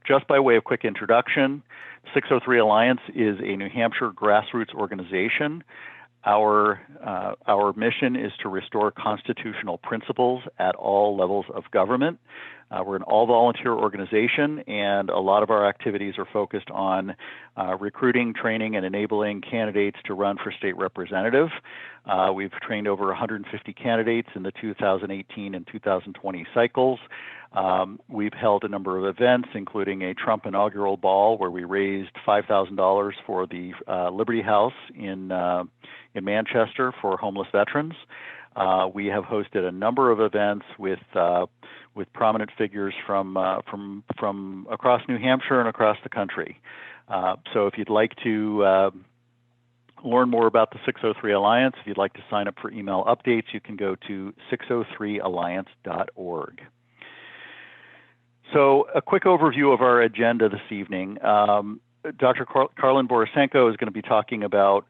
Just by way of quick introduction, 603 Alliance is a New Hampshire grassroots organization. Our mission is to restore constitutional principles at all levels of government. We're an all-volunteer organization, and a lot of our activities are focused on recruiting, training, and enabling candidates to run for state representative. We've trained over 150 candidates in the 2018 and 2020 cycles. We've held a number of events, including a Trump inaugural ball where we raised $5,000 for the Liberty House in Manchester for homeless veterans. We have hosted a number of events with prominent figures from across New Hampshire and across the country. So if you'd like to learn more about the 603 Alliance, if you'd like to sign up for email updates, you can go to 603alliance.org. So a quick overview of our agenda this evening. Dr. Karlyn Borysenko is going to be talking about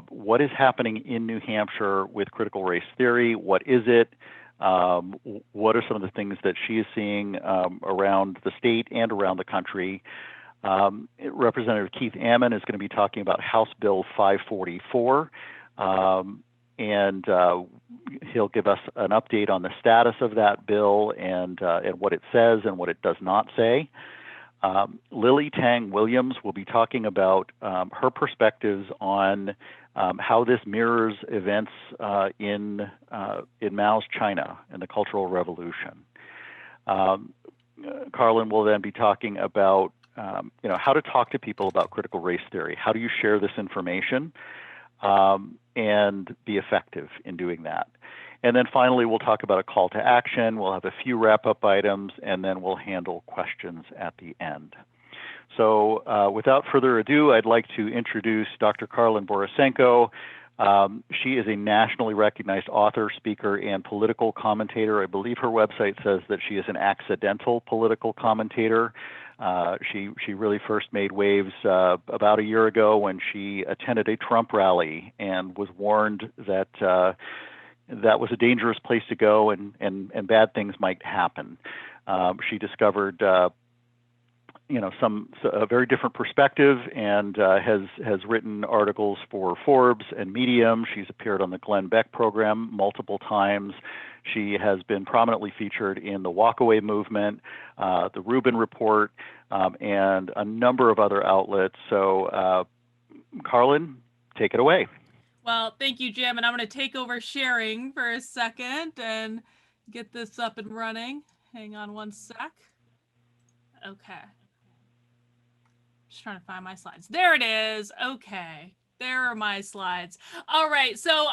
what is happening in New Hampshire with critical race theory. What is it? What are some of the things that she is seeing around the state and around the country? Representative Keith Ammon is going to be talking about House Bill 544, and he'll give us an update on the status of that bill and what it says and what it does not say. Lily Tang Williams will be talking about her perspectives on how this mirrors events in Mao's China and the Cultural Revolution. Karlyn will then be talking about how to talk to people about critical race theory. How do you share this information and be effective in doing that? And then finally, we'll talk about a call to action. We'll have a few wrap-up items, and then we'll handle questions at the end. So without further ado, I'd like to introduce Dr. Karlyn Borysenko. She is a nationally recognized author, speaker, and political commentator. I believe her website says that she is an accidental political commentator. She really first made waves about a year ago when she attended a Trump rally and was warned that that was a dangerous place to go and bad things might happen. She discovered a very different perspective and has written articles for Forbes and Medium. She's appeared on the Glenn Beck Program multiple times. She has been prominently featured in the Walkaway Movement, the Rubin Report, and a number of other outlets. So Karlyn, take it away. Well, thank you, Jim. And I'm going to take over sharing for a second and get this up and running. Hang on one sec. Okay. Just trying to find my slides. There it is. Okay. There are my slides. All right. So,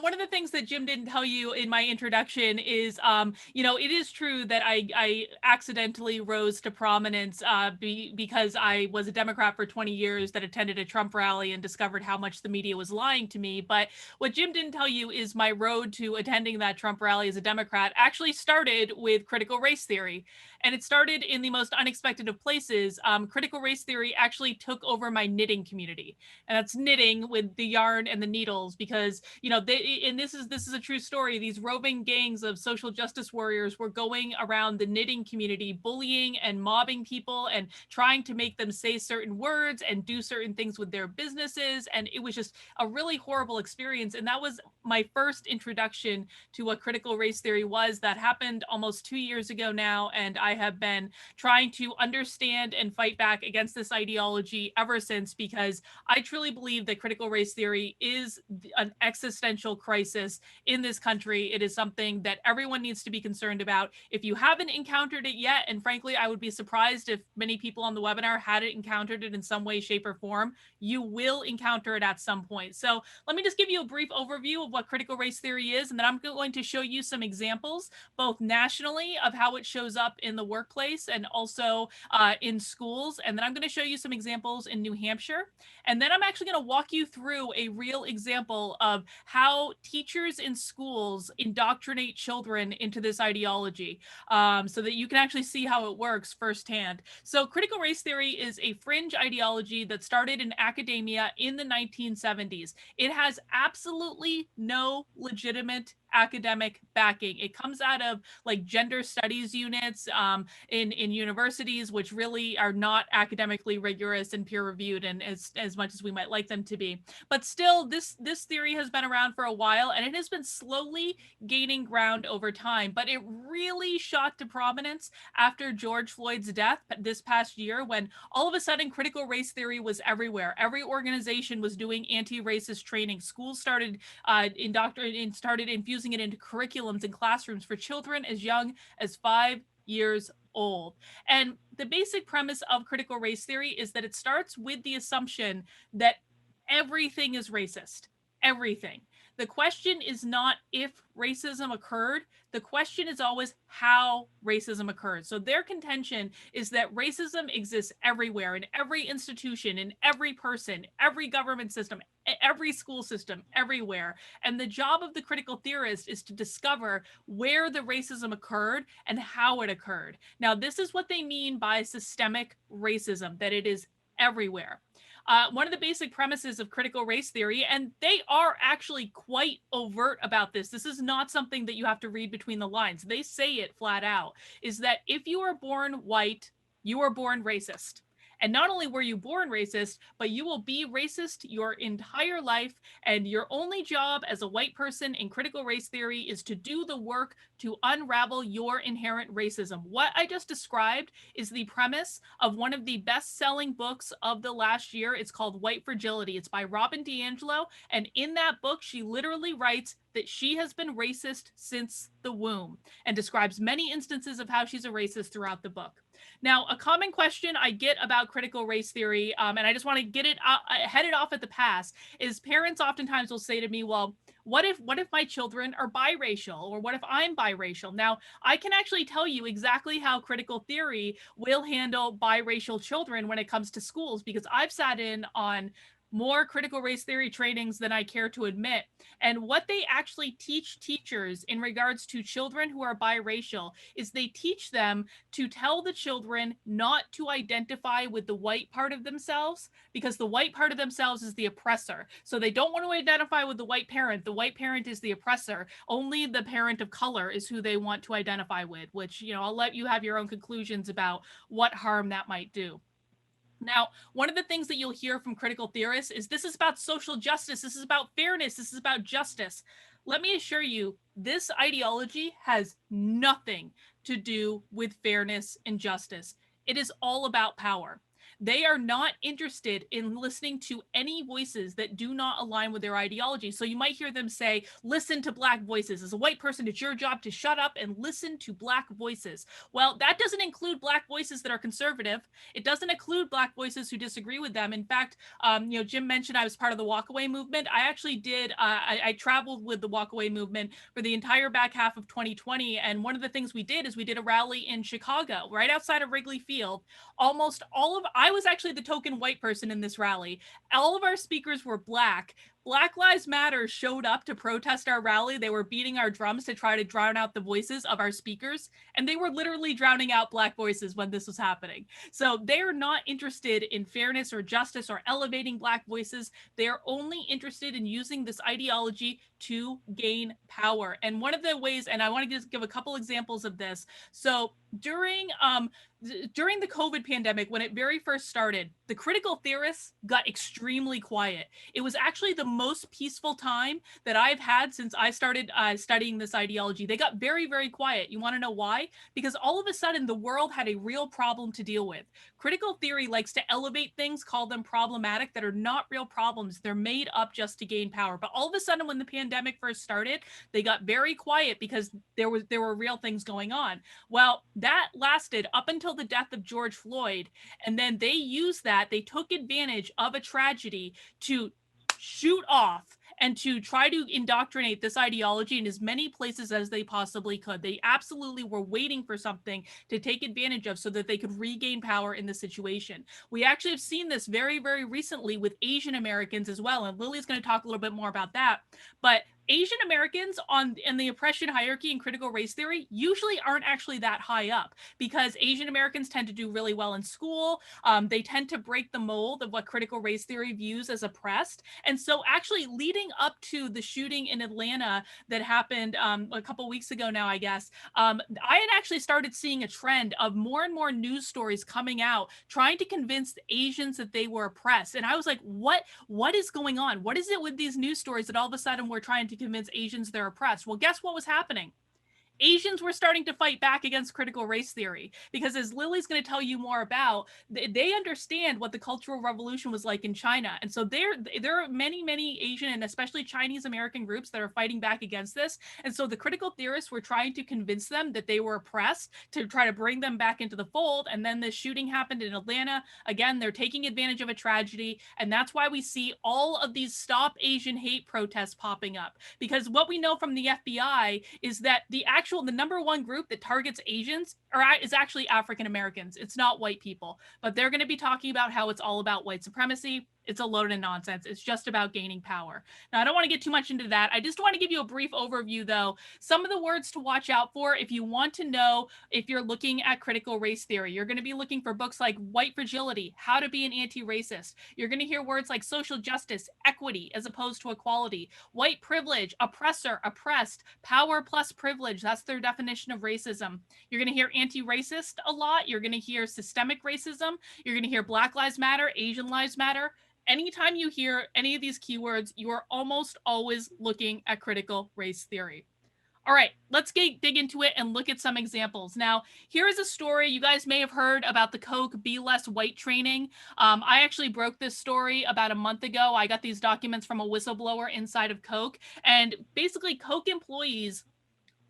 one of the things that Jim didn't tell you in my introduction is, it is true that I accidentally rose to prominence because I was a Democrat for 20 years that attended a Trump rally and discovered how much the media was lying to me. But what Jim didn't tell you is my road to attending that Trump rally as a Democrat actually started with critical race theory. And it started in the most unexpected of places. Critical race theory actually took over my knitting community. And that's knitting with the yarn and the needles because, this is a true story. These roving gangs of social justice warriors were going around the knitting community, bullying and mobbing people and trying to make them say certain words and do certain things with their businesses. And it was just a really horrible experience. And that was my first introduction to what critical race theory was. That happened almost 2 years ago now. And I have been trying to understand and fight back against this ideology ever since, because I truly believe that critical race theory is an existential crisis in this country. It is something that everyone needs to be concerned about. If you haven't encountered it yet, and frankly, I would be surprised if many people on the webinar hadn't encountered it in some way, shape, or form, you will encounter it at some point. So let me just give you a brief overview of what critical race theory is, and then I'm going to show you some examples, both nationally of how it shows up in the workplace and also in schools. And then I'm going to show you some examples in New Hampshire. And then I'm actually going to walk you through a real example of how teachers in schools indoctrinate children into this ideology so that you can actually see how it works firsthand. So critical race theory is a fringe ideology that started in academia in the 1970s. It has absolutely no legitimate academic backing. It comes out of like gender studies units in universities, which really are not academically rigorous and peer reviewed, and as much as we might like them to be. But still, this theory has been around for a while, and it has been slowly gaining ground over time. But it really shot to prominence after George Floyd's death this past year, when all of a sudden critical race theory was everywhere. Every organization was doing anti-racist training. Schools started started infusing it into curriculums and classrooms for children as young as 5 years old. And the basic premise of critical race theory is that it starts with the assumption that everything is racist. Everything. The question is not if racism occurred. The question is always how racism occurred. So their contention is that racism exists everywhere, in every institution, in every person, every government system, every school system, everywhere. And the job of the critical theorist is to discover where the racism occurred and how it occurred. Now, this is what they mean by systemic racism, that it is everywhere. One of the basic premises of critical race theory, and they are actually quite overt about this. This is not something that you have to read between the lines. They say it flat out, is that if you are born white, you are born racist. And not only were you born racist, but you will be racist your entire life. And your only job as a white person in critical race theory is to do the work to unravel your inherent racism. What I just described is the premise of one of the best-selling books of the last year. It's called White Fragility. It's by Robin DiAngelo. And in that book, she literally writes that she has been racist since the womb and describes many instances of how she's a racist throughout the book. Now, a common question I get about critical race theory, and I just want to get it headed off at the pass, is parents oftentimes will say to me, well, what if my children are biracial, or what if I'm biracial? Now, I can actually tell you exactly how critical theory will handle biracial children when it comes to schools, because I've sat in on more critical race theory trainings than I care to admit. And what they actually teach teachers in regards to children who are biracial is they teach them to tell the children not to identify with the white part of themselves, because the white part of themselves is the oppressor. So they don't want to identify with the white parent. The white parent is the oppressor. Only the parent of color is who they want to identify with, which, I'll let you have your own conclusions about what harm that might do. Now, one of the things that you'll hear from critical theorists is this is about social justice, this is about fairness, this is about justice. Let me assure you, this ideology has nothing to do with fairness and justice. It is all about power. They are not interested in listening to any voices that do not align with their ideology. So you might hear them say, listen to Black voices. As a white person, it's your job to shut up and listen to Black voices. Well, that doesn't include Black voices that are conservative. It doesn't include Black voices who disagree with them. In fact, Jim mentioned I was part of the walkaway movement. I actually did, I traveled with the walkaway movement for the entire back half of 2020. And one of the things we did is we did a rally in Chicago, right outside of Wrigley Field. I was actually the token white person in this rally. All of our speakers were Black. Black Lives Matter showed up to protest our rally. They were beating our drums to try to drown out the voices of our speakers, and they were literally drowning out Black voices when this was happening. So they're not interested in fairness or justice or elevating Black voices. They are only interested in using this ideology to gain power. And one of the ways, and I want to just give a couple examples of this. So during the COVID pandemic, when it very first started, the critical theorists got extremely quiet. It was actually the most peaceful time that I've had since I started studying this ideology. They got very, very quiet. You want to know why? Because all of a sudden, the world had a real problem to deal with. Critical theory likes to elevate things, call them problematic, that are not real problems. They're made up just to gain power. But all of a sudden, when the pandemic first started, they got very quiet because there were real things going on. Well, that lasted up until the death of George Floyd. And then they used that, they took advantage of a tragedy to shoot off and to try to indoctrinate this ideology in as many places as they possibly could. They absolutely were waiting for something to take advantage of so that they could regain power in the situation. We actually have seen this very, very recently with Asian Americans as well. And Lily's going to talk a little bit more about that. But Asian Americans in the oppression hierarchy and critical race theory usually aren't actually that high up, because Asian Americans tend to do really well in school. They tend to break the mold of what critical race theory views as oppressed. And so, actually, leading up to the shooting in Atlanta that happened a couple weeks ago now, I guess, I had actually started seeing a trend of more and more news stories coming out trying to convince the Asians that they were oppressed. And I was like, what is going on? What is it with these news stories that all of a sudden we're trying to convince Asians they're oppressed? Well, guess what was happening? Asians were starting to fight back against critical race theory, because, as Lily's going to tell you more about, they understand what the Cultural Revolution was like in China. And so there are many Asian and especially Chinese American groups that are fighting back against this. And so the critical theorists were trying to convince them that they were oppressed, to try to bring them back into the fold. And then this shooting happened in Atlanta. Again, they're taking advantage of a tragedy. And that's why we see all of these Stop Asian Hate protests popping up. Because what we know from the FBI is that the number one group that targets Asians is actually African Americans. It's not white people, but they're going to be talking about how it's all about white supremacy. It's a load of nonsense. It's just about gaining power. Now, I don't want to get too much into that. I just want to give you a brief overview, though. Some of the words to watch out for if you want to know if you're looking at critical race theory. You're going to be looking for books like White Fragility, How to Be an Anti-Racist. You're going to hear words like social justice, equity as opposed to equality, white privilege, oppressor, oppressed, power plus privilege. That's their definition of racism. You're going to hear anti-racist a lot. You're going to hear systemic racism. You're going to hear Black Lives Matter, Asian Lives Matter. Anytime you hear any of these keywords, you are almost always looking at critical race theory. All right, let's dig into it and look at some examples. Now, here is a story. You guys may have heard about the Coke Be Less White training. I actually broke this story about a month ago. I got these documents from a whistleblower inside of Coke. And basically, Coke employees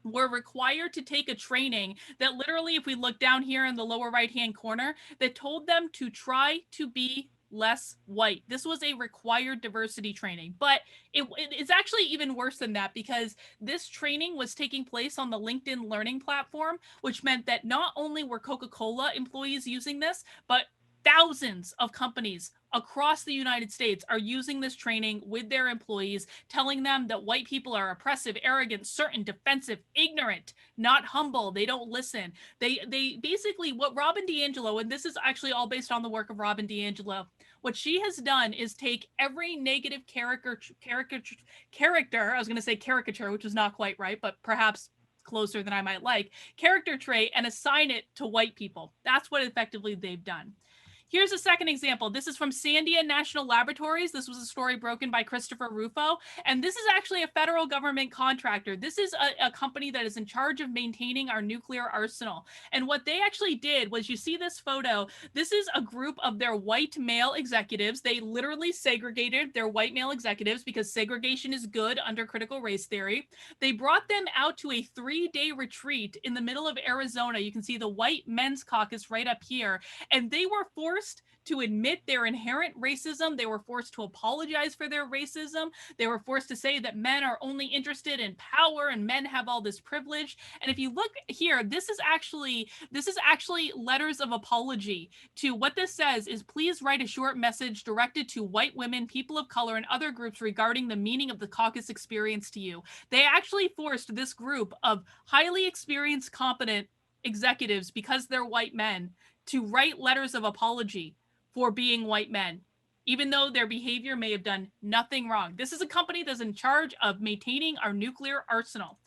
were required to take a training that literally, if we look down here in the lower right-hand corner, that told them to try to be less white. This was a required diversity training, but it's actually even worse than that, because this training was taking place on the LinkedIn Learning platform, which meant that not only were Coca-Cola employees using this, but thousands of companies across the United States are using this training with their employees, telling them that white people are oppressive, arrogant, certain, defensive, ignorant, not humble. They don't listen. They basically, what Robin DiAngelo, and this is actually all based on the work of Robin DiAngelo, what she has done is take every negative character, I was going to say caricature, which is not quite right, but perhaps closer than I might like, character trait, and assign it to white people. That's what effectively they've done. Here's a second example. This is from Sandia National Laboratories. This was a story broken by Christopher Rufo. And this is actually a federal government contractor. This is a company that is in charge of maintaining our nuclear arsenal. And what they actually did was, you see this photo, this is a group of their white male executives. They literally segregated their white male executives because segregation is good under critical race theory. They brought them out to a 3-day retreat in the middle of Arizona. You can see the White Men's Caucus right up here. And they were forced to admit their inherent racism. They were forced to apologize for their racism. They were forced to say that men are only interested in power and men have all this privilege. And if you look here, this is actually letters of apology. To what this says is, please write a short message directed to white women, people of color, and other groups regarding the meaning of the caucus experience to you. They actually forced this group of highly experienced, competent executives, because they're white men, to write letters of apology for being white men, even though their behavior may have done nothing wrong. This is a company that's in charge of maintaining our nuclear arsenal.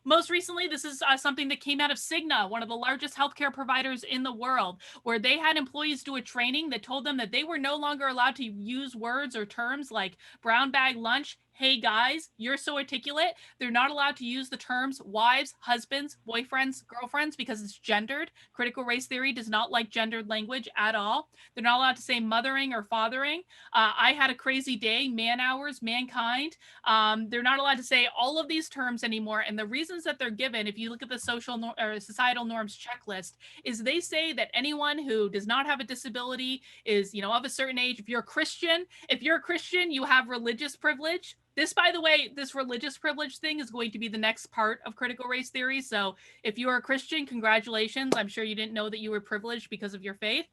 Most recently, this is something that came out of Cigna, one of the largest healthcare providers in the world, where they had employees do a training that told them that they were no longer allowed to use words or terms like brown bag lunch, hey guys, you're so articulate. They're not allowed to use the terms wives, husbands, boyfriends, girlfriends, because it's gendered. Critical race theory does not like gendered language at all. They're not allowed to say mothering or fathering. I had a crazy day, man hours, mankind. They're not allowed to say all of these terms anymore. And the reasons that they're given, if you look at the societal norms checklist, is they say that anyone who does not have a disability is, of a certain age. If you're a Christian, you have religious privilege. This, by the way, this religious privilege thing is going to be the next part of critical race theory. So if you are a Christian, congratulations. I'm sure you didn't know that you were privileged because of your faith.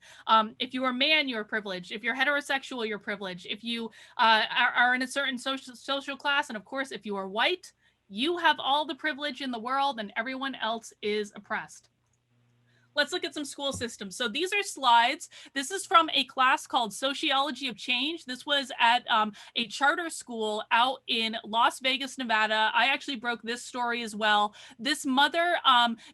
If you are a man, you're privileged. If you're heterosexual, you're privileged. If you are in a certain social class, and of course, if you are white, you have all the privilege in the world and everyone else is oppressed. Let's look at some school systems. So these are slides. This is from a class called Sociology of Change. This was at a charter school out in Las Vegas, Nevada. I actually broke this story as well. This mother,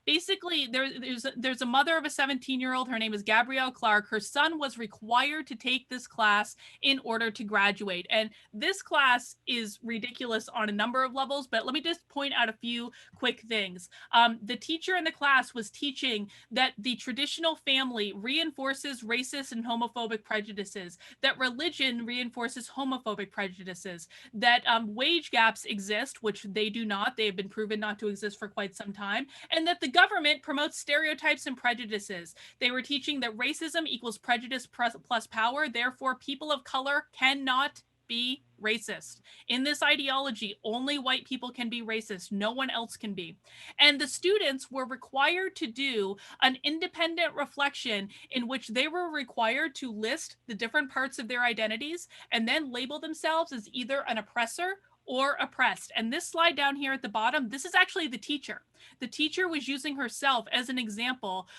basically, there's a mother of a 17-year-old. Her name is Gabrielle Clark. Her son was required to take this class in order to graduate. And this class is ridiculous on a number of levels, but let me just point out a few quick things. The teacher in the class was teaching that the traditional family reinforces racist and homophobic prejudices, that religion reinforces homophobic prejudices, that wage gaps exist, which they do not. They have been proven not to exist for quite some time, and that the government promotes stereotypes and prejudices. They were teaching that racism equals prejudice plus power, therefore people of color cannot be racist. In this ideology, only white people can be racist. No one else can be. And the students were required to do an independent reflection in which they were required to list the different parts of their identities and then label themselves as either an oppressor or oppressed. And this slide down here at the bottom, this is actually the teacher. The teacher was using herself as an example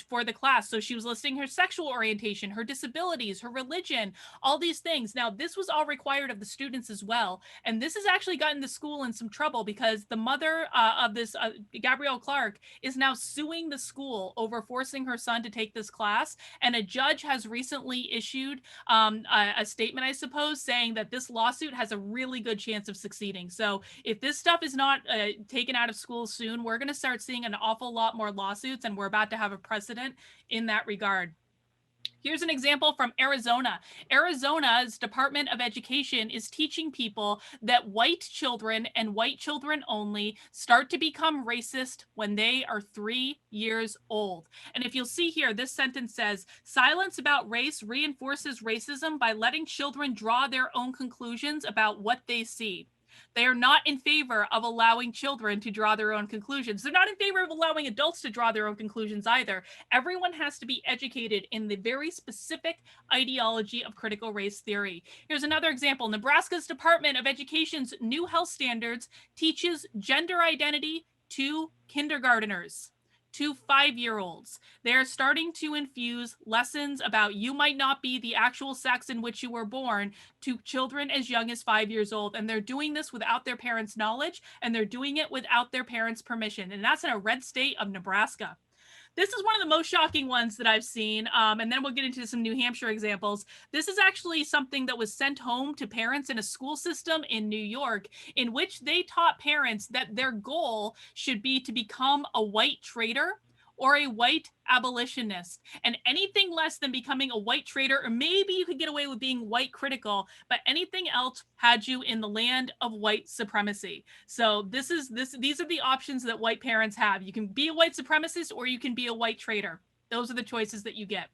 for the class. So she was listing her sexual orientation, her disabilities, her religion, all these things. Now, this was all required of the students as well. And this has actually gotten the school in some trouble because the mother of this, Gabrielle Clark, is now suing the school over forcing her son to take this class. And a judge has recently issued a statement, I suppose, saying that this lawsuit has a really good chance of succeeding. So if this stuff is not taken out of schools soon, we're going to start seeing an awful lot more lawsuits, and we're about to have a precedent in that regard. Here's an example from Arizona. Arizona's Department of Education is teaching people that white children and white children only start to become racist when they are 3 years old. And if you'll see here, this sentence says, silence about race reinforces racism by letting children draw their own conclusions about what they see. They are not in favor of allowing children to draw their own conclusions. They're not in favor of allowing adults to draw their own conclusions either. Everyone has to be educated in the very specific ideology of critical race theory. Here's another example. Nebraska's Department of Education's new health standards teaches gender identity to kindergarteners, to 5-year-olds. They're starting to infuse lessons about you might not be the actual sex in which you were born to children as young as 5 years old. And they're doing this without their parents' knowledge, and they're doing it without their parents' permission. And that's in a red state of Nebraska. This is one of the most shocking ones that I've seen, and then we'll get into some New Hampshire examples. This is actually something that was sent home to parents in a school system in New York, in which they taught parents that their goal should be to become a white traitor or a white abolitionist. And anything less than becoming a white traitor, or maybe you could get away with being white critical, but anything else had you in the land of white supremacy. So these are the options that white parents have. You can be a white supremacist or you can be a white traitor. Those are the choices that you get.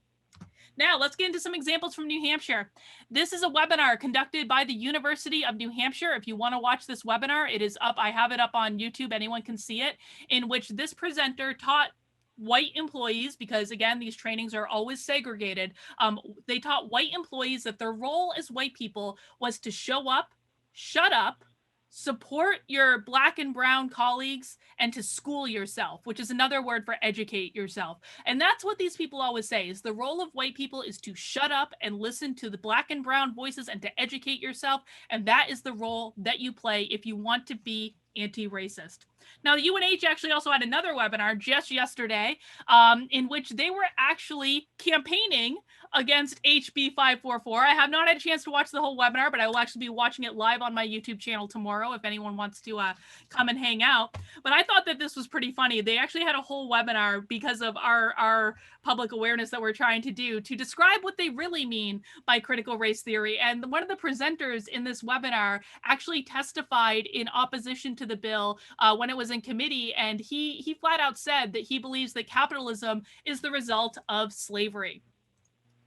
Now, let's get into some examples from New Hampshire. This is a webinar conducted by the University of New Hampshire. If you want to watch this webinar, it is up. I have it up on YouTube. Anyone can see it, in which this presenter taught white employees, because again, these trainings are always segregated. They taught white employees that their role as white people was to show up, shut up, support your black and brown colleagues, and to school yourself, which is another word for educate yourself. And that's what these people always say, is the role of white people is to shut up and listen to the black and brown voices and to educate yourself. And that is the role that you play if you want to be anti-racist. Now, the UNH actually also had another webinar just yesterday in which they were actually campaigning against HB 544. I have not had a chance to watch the whole webinar, but I will actually be watching it live on my YouTube channel tomorrow if anyone wants to come and hang out. But I thought that this was pretty funny. They actually had a whole webinar because of our public awareness that we're trying to do to describe what they really mean by critical race theory. And one of the presenters in this webinar actually testified in opposition to the bill when it was in committee, and he flat out said that he believes that capitalism is the result of slavery.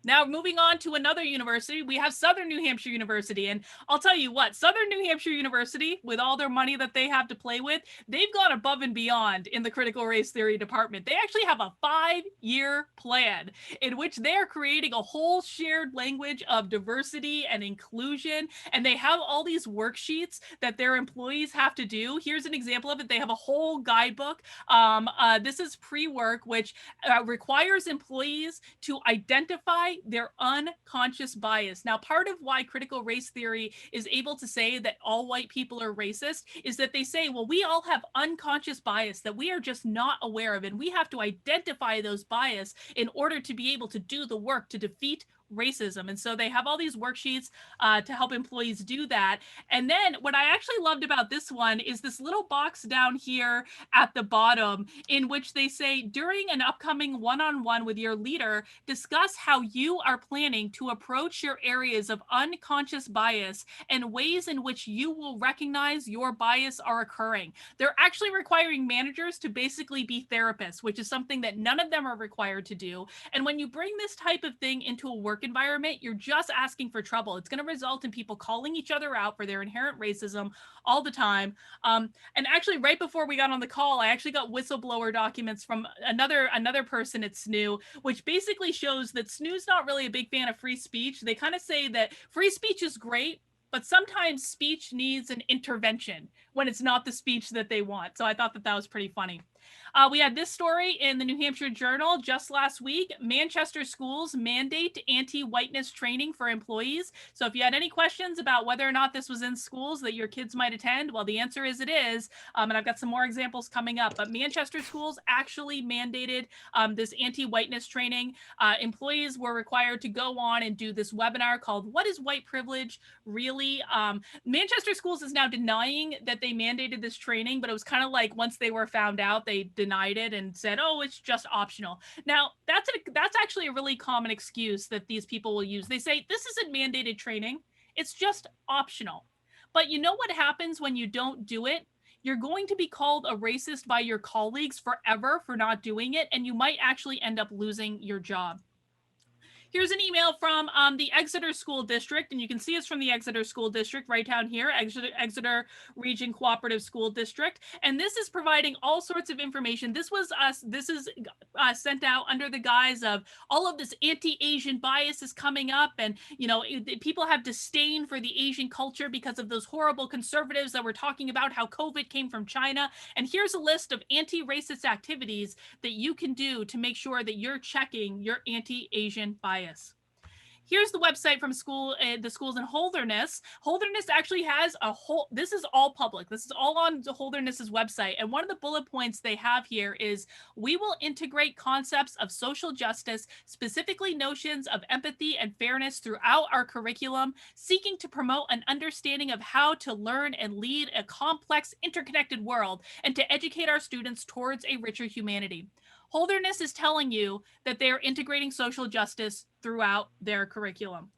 Now, moving on to another university, we have Southern New Hampshire University. And I'll tell you what, Southern New Hampshire University, with all their money that they have to play with, they've gone above and beyond in the critical race theory department. They actually have a 5-year plan in which they are creating a whole shared language of diversity and inclusion. And they have all these worksheets that their employees have to do. Here's an example of it. They have a whole guidebook. This is pre-work, which requires employees to identify their unconscious bias. Now, part of why critical race theory is able to say that all white people are racist is that they say, well, we all have unconscious bias that we are just not aware of, and we have to identify those bias in order to be able to do the work to defeat racism. And so they have all these worksheets to help employees do that. And then what I actually loved about this one is this little box down here at the bottom in which they say, during an upcoming one-on-one with your leader, discuss how you are planning to approach your areas of unconscious bias and ways in which you will recognize your bias are occurring. They're actually requiring managers to basically be therapists, which is something that none of them are required to do. And when you bring this type of thing into a work environment, you're just asking for trouble. It's going to result in people calling each other out for their inherent racism all the time. And actually, right before we got on the call, I actually got whistleblower documents from another person at SNU, which basically shows that SNU's not really a big fan of free speech. They kind of say that free speech is great, but sometimes speech needs an intervention when it's not the speech that they want. So I thought that was pretty funny. We had this story in the New Hampshire Journal just last week. Manchester schools mandate anti-whiteness training for employees. So if you had any questions about whether or not this was in schools that your kids might attend, well, the answer is it is. And I've got some more examples coming up. But Manchester schools actually mandated this anti-whiteness training. Employees were required to go on and do this webinar called "What is White Privilege Really?" Manchester schools is now denying that they mandated this training, but it was kind of like once they were found out, they denied it and said, oh, it's just optional. Now, that's actually a really common excuse that these people will use. They say, this isn't mandated training. It's just optional. But you know what happens when you don't do it? You're going to be called a racist by your colleagues forever for not doing it, and you might actually end up losing your job. Here's an email from the Exeter School District, and you can see it's from the Exeter School District right down here, Exeter Region Cooperative School District. And this is providing all sorts of information. This is sent out under the guise of all of this anti-Asian bias is coming up, and people have disdain for the Asian culture because of those horrible conservatives that were talking about how COVID came from China. And here's a list of anti-racist activities that you can do to make sure that you're checking your anti-Asian bias. Here's the website from the schools in Holderness. Holderness actually has this is all public. This is all on Holderness's website. And one of the bullet points they have here is, we will integrate concepts of social justice, specifically notions of empathy and fairness throughout our curriculum, seeking to promote an understanding of how to learn and lead a complex, interconnected world, and to educate our students towards a richer humanity. Holderness is telling you that they are integrating social justice throughout their curriculum.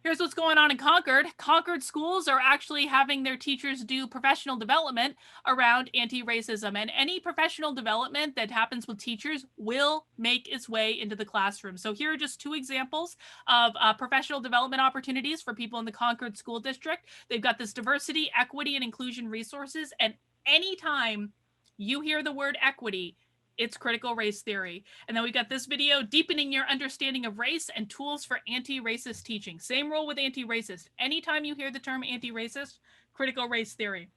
Here's what's going on in Concord. Concord schools are actually having their teachers do professional development around anti-racism, and any professional development that happens with teachers will make its way into the classroom. So here are just two examples of professional development opportunities for people in the Concord School District. They've got this diversity, equity, and inclusion resources, and anytime you hear the word equity, it's critical race theory. And then we got this video, deepening your understanding of race and tools for anti-racist teaching. Same rule with anti-racist. Anytime you hear the term anti-racist, critical race theory.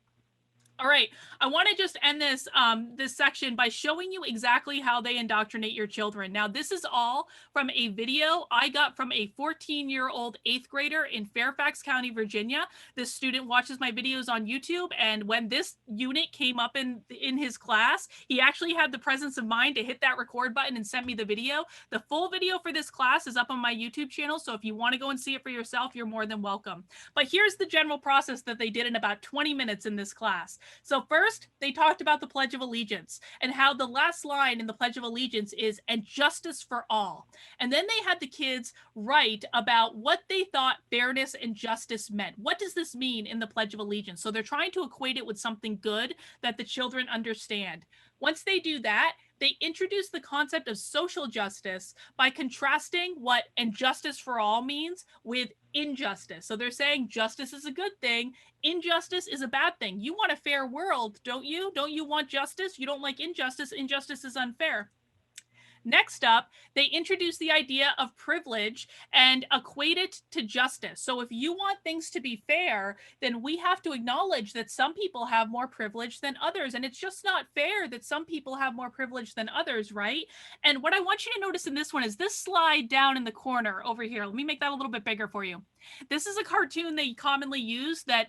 All right, I want to just end this section by showing you exactly how they indoctrinate your children. Now, this is all from a video I got from a 14-year-old 8th grader in Fairfax County, Virginia. This student watches my videos on YouTube, and when this unit came up in his class, he actually had the presence of mind to hit that record button and send me the video. The full video for this class is up on my YouTube channel, so if you want to go and see it for yourself, you're more than welcome. But here's the general process that they did in about 20 minutes in this class. So first, they talked about the Pledge of Allegiance and how the last line in the Pledge of Allegiance is, "and justice for all." And then they had the kids write about what they thought fairness and justice meant. What does this mean in the Pledge of Allegiance? So they're trying to equate it with something good that the children understand. Once they do that, they introduced the concept of social justice by contrasting what and justice for all means with injustice. So they're saying justice is a good thing, injustice is a bad thing. You want a fair world, don't you? Don't you want justice? You don't like injustice. Injustice is unfair. Next up, they introduce the idea of privilege and equate it to justice. So if you want things to be fair, then we have to acknowledge that some people have more privilege than others. And it's just not fair that some people have more privilege than others, right? And what I want you to notice in this one is this slide down in the corner over here. Let me make that a little bit bigger for you. This is a cartoon they commonly use that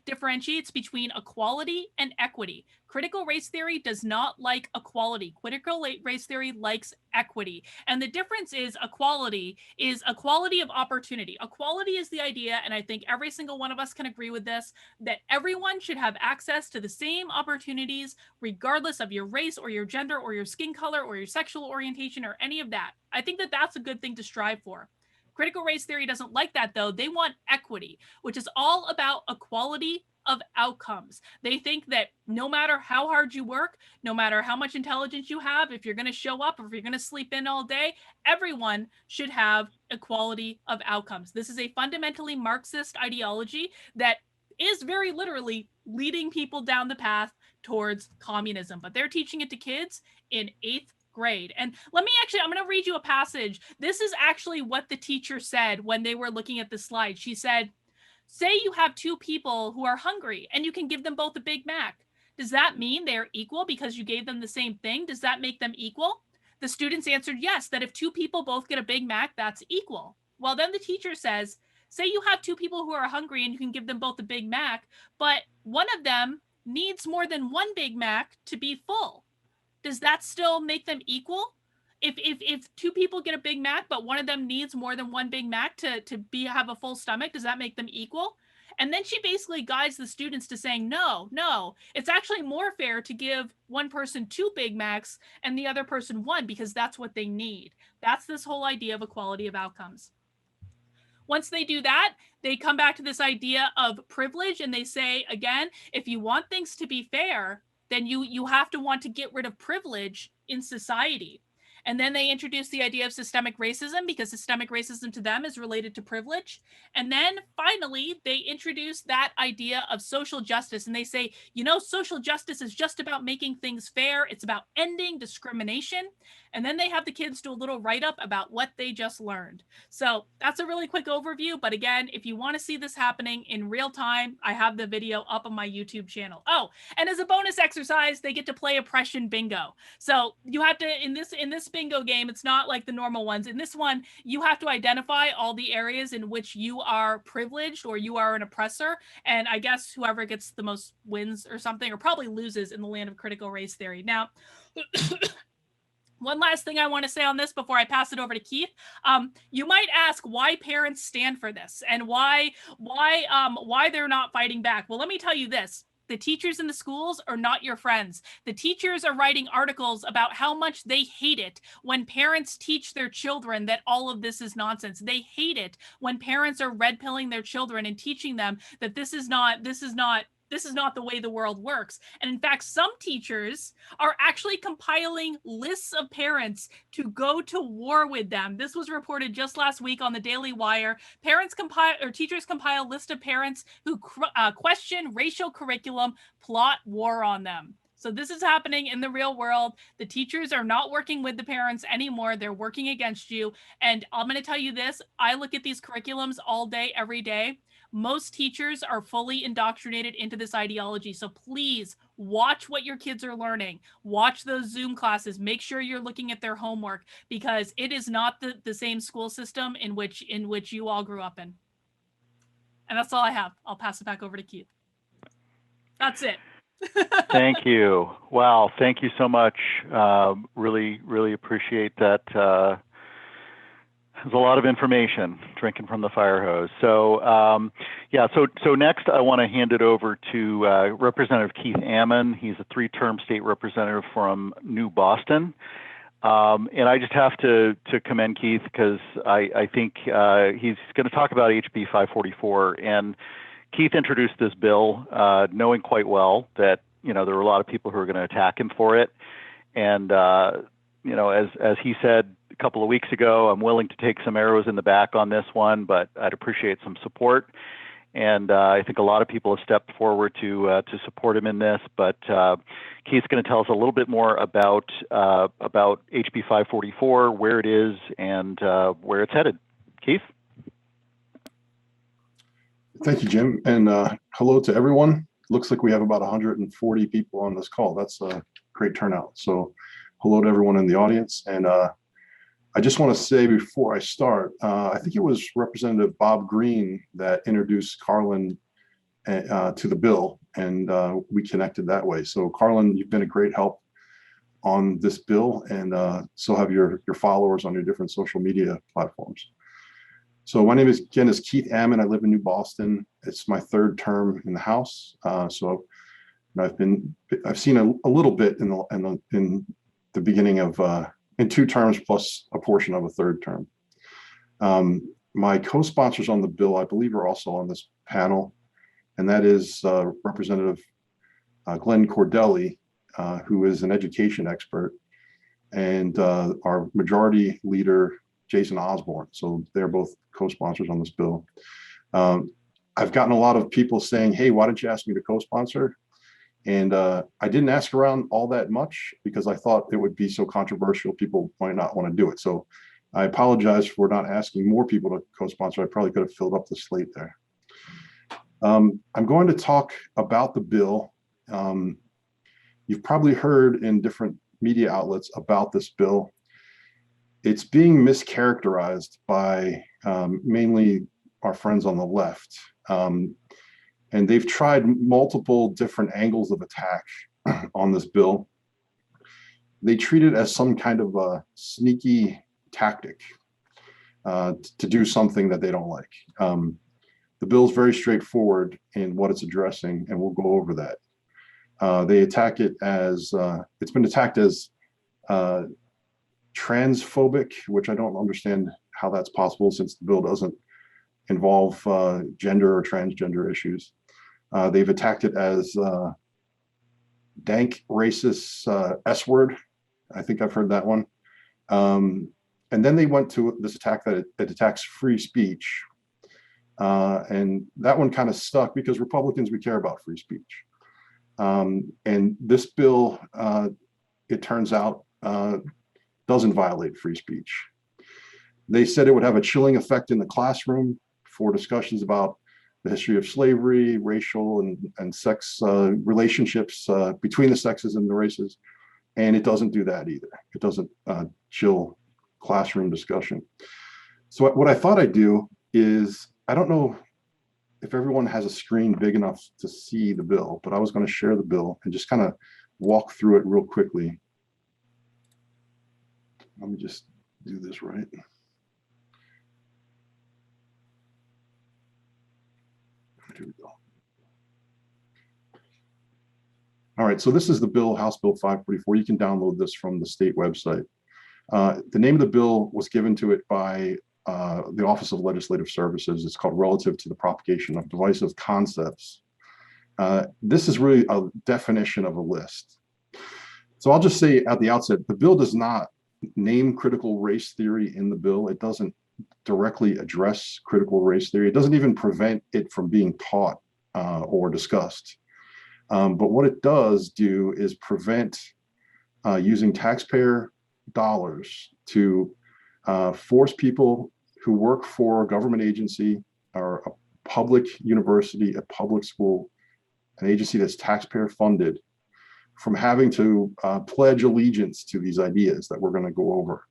differentiates between equality and equity. Critical race theory does not like equality. Critical race theory likes equity. And the difference is equality of opportunity. Equality is the idea, and I think every single one of us can agree with this, that everyone should have access to the same opportunities regardless of your race or your gender or your skin color or your sexual orientation or any of that. I think that that's a good thing to strive for. Critical race theory doesn't like that, though. They want equity, which is all about equality of outcomes. They think that no matter how hard you work, no matter how much intelligence you have, if you're going to show up or if you're going to sleep in all day, everyone should have equality of outcomes. This is a fundamentally Marxist ideology that is very literally leading people down the path towards communism, but they're teaching it to kids in 8th grade. And I'm going to read you a passage. This is actually what the teacher said when they were looking at the slide. She said, say you have two people who are hungry and you can give them both a Big Mac. Does that mean they're equal because you gave them the same thing? Does that make them equal? The students answered yes, that if two people both get a Big Mac, that's equal. Well, then the teacher says, say you have two people who are hungry and you can give them both a Big Mac, but one of them needs more than one Big Mac to be full. Does that still make them equal? If two people get a Big Mac, but one of them needs more than one Big Mac to have a full stomach, does that make them equal? And then she basically guides the students to saying, no, it's actually more fair to give one person 2 Big Macs and the other person 1 because that's what they need. That's this whole idea of equality of outcomes. Once they do that, they come back to this idea of privilege and they say, again, if you want things to be fair, then you have to want to get rid of privilege in society. And then they introduce the idea of systemic racism because systemic racism to them is related to privilege. And then finally, they introduce that idea of social justice. And they say, social justice is just about making things fair. It's about ending discrimination. And then they have the kids do a little write-up about what they just learned. So that's a really quick overview. But again, if you want to see this happening in real time, I have the video up on my YouTube channel. Oh, and as a bonus exercise, they get to play oppression bingo. So you have to, in this bingo game, it's not like the normal ones. In this one, you have to identify all the areas in which you are privileged or you are an oppressor. And I guess whoever gets the most wins or something, or probably loses in the land of critical race theory. Now, one last thing I want to say on this before I pass it over to Keith. You might ask why parents stand for this and why they're not fighting back. Well, let me tell you this. The teachers in the schools are not your friends. The teachers are writing articles about how much they hate it when parents teach their children that all of this is nonsense. They hate it when parents are red pilling their children and teaching them that this is not the way the world works. And in fact, some teachers are actually compiling lists of parents to go to war with them. This was reported just last week on the Daily Wire. Teachers compile a list of parents who question racial curriculum, plot war on them. So this is happening in the real world. The teachers are not working with the parents anymore. They're working against you. And I'm going to tell you this. I look at these curriculums all day, every day. Most teachers are fully indoctrinated into this ideology. So please watch what your kids are learning. Watch those Zoom classes. Make sure you're looking at their homework because it is not the same school system in which you all grew up in. And that's all I have. I'll pass it back over to Keith. That's it. Thank you. Wow. Thank you so much. Really, really appreciate that. There's a lot of information drinking from the fire hose. So so next I want to hand it over to Representative Keith Ammon. He's a 3-term state representative from New Boston. And I just have to commend Keith because I think he's going to talk about HB 544. And Keith introduced this bill knowing quite well that there were a lot of people who were going to attack him for it. And as he said a couple of weeks ago, I'm willing to take some arrows in the back on this one, but I'd appreciate some support. And I think a lot of people have stepped forward to support him in this. But Keith's going to tell us a little bit more about HB 544, where it is, and where it's headed. Keith? Thank you, Jim. And hello to everyone. Looks like we have about 140 people on this call. That's a great turnout. So hello to everyone in the audience. And I just want to say before I start, I think it was Representative Bob Green that introduced Karlyn to the bill, and we connected that way. So Karlyn, you've been a great help on this bill, and so have your followers on your different social media platforms. So my name is Keith Ammon. I live in New Boston. It's my third term in the House. So I've seen a little bit in the beginning of in 2 terms plus a portion of a third term. My co-sponsors on the bill, I believe, are also on this panel, and that is Representative Glenn Cordelli, who is an education expert, and our majority leader, Jason Osborne. So they're both co-sponsors on this bill. I've gotten a lot of people saying, hey, why didn't you ask me to co-sponsor? And I didn't ask around all that much because I thought it would be so controversial, people might not want to do it. So I apologize for not asking more people to co-sponsor. I probably could have filled up the slate there. I'm going to talk about the bill. You've probably heard in different media outlets about this bill. It's being mischaracterized by mainly our friends on the left. And they've tried multiple different angles of attack on this bill. They treat it as some kind of a sneaky tactic to do something that they don't like. The bill is very straightforward in what it's addressing, and we'll go over that. They attack it as, it's been attacked as transphobic, which I don't understand how that's possible since the bill doesn't involve gender or transgender issues. They've attacked it as dank, racist S-word. I think I've heard that one. And then they went to this attack that it attacks free speech. And that one kind of stuck because Republicans, we care about free speech. And this bill, it turns out, doesn't violate free speech. They said it would have a chilling effect in the classroom for discussions about the history of slavery, racial and sex relationships between the sexes and the races. And it doesn't do that either. It doesn't chill classroom discussion. So what I thought I'd do is, I don't know if everyone has a screen big enough to see the bill, but I was going to share the bill and just kind of walk through it real quickly. Let me just do this right. Here we go. All right, so this is the bill, House Bill 544. You can download this from the state website. The name of the bill was given to it by the Office of Legislative Services. It's called Relative to the Propagation of Divisive Concepts. This is really a definition of a list. So I'll just say at the outset, the bill does not name critical race theory in the bill. It doesn't directly address critical race theory. It doesn't even prevent it from being taught or discussed. But what it does do is prevent using taxpayer dollars to force people who work for a government agency or a public university, a public school, an agency that's taxpayer funded, from having to pledge allegiance to these ideas that we're going to go over.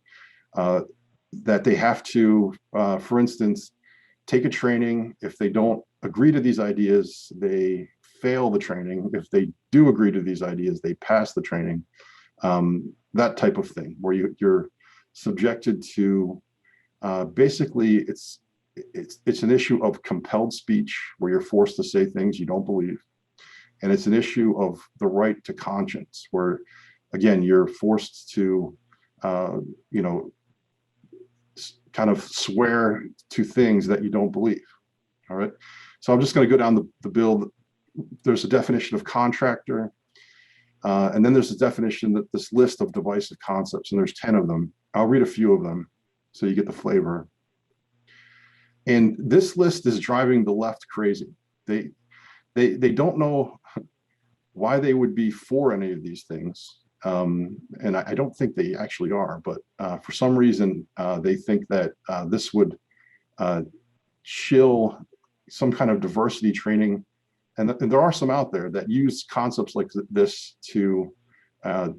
That they have to, for instance, take a training. If they don't agree to these ideas, they fail the training. If they do agree to these ideas, they pass the training. That type of thing, where you're subjected to, basically, it's an issue of compelled speech, where you're forced to say things you don't believe. And it's an issue of the right to conscience, where, again, you're forced to, kind of swear to things that you don't believe. All right. So I'm just going to go down the bill. There's a definition of contractor. And then there's a definition, that this list of divisive concepts, and there's 10 of them. I'll read a few of them so you get the flavor. And this list is driving the left crazy. They don't know why they would be for any of these things. And I don't think they actually are, but for some reason, they think that this would chill some kind of diversity training. And there are some out there that use concepts like this to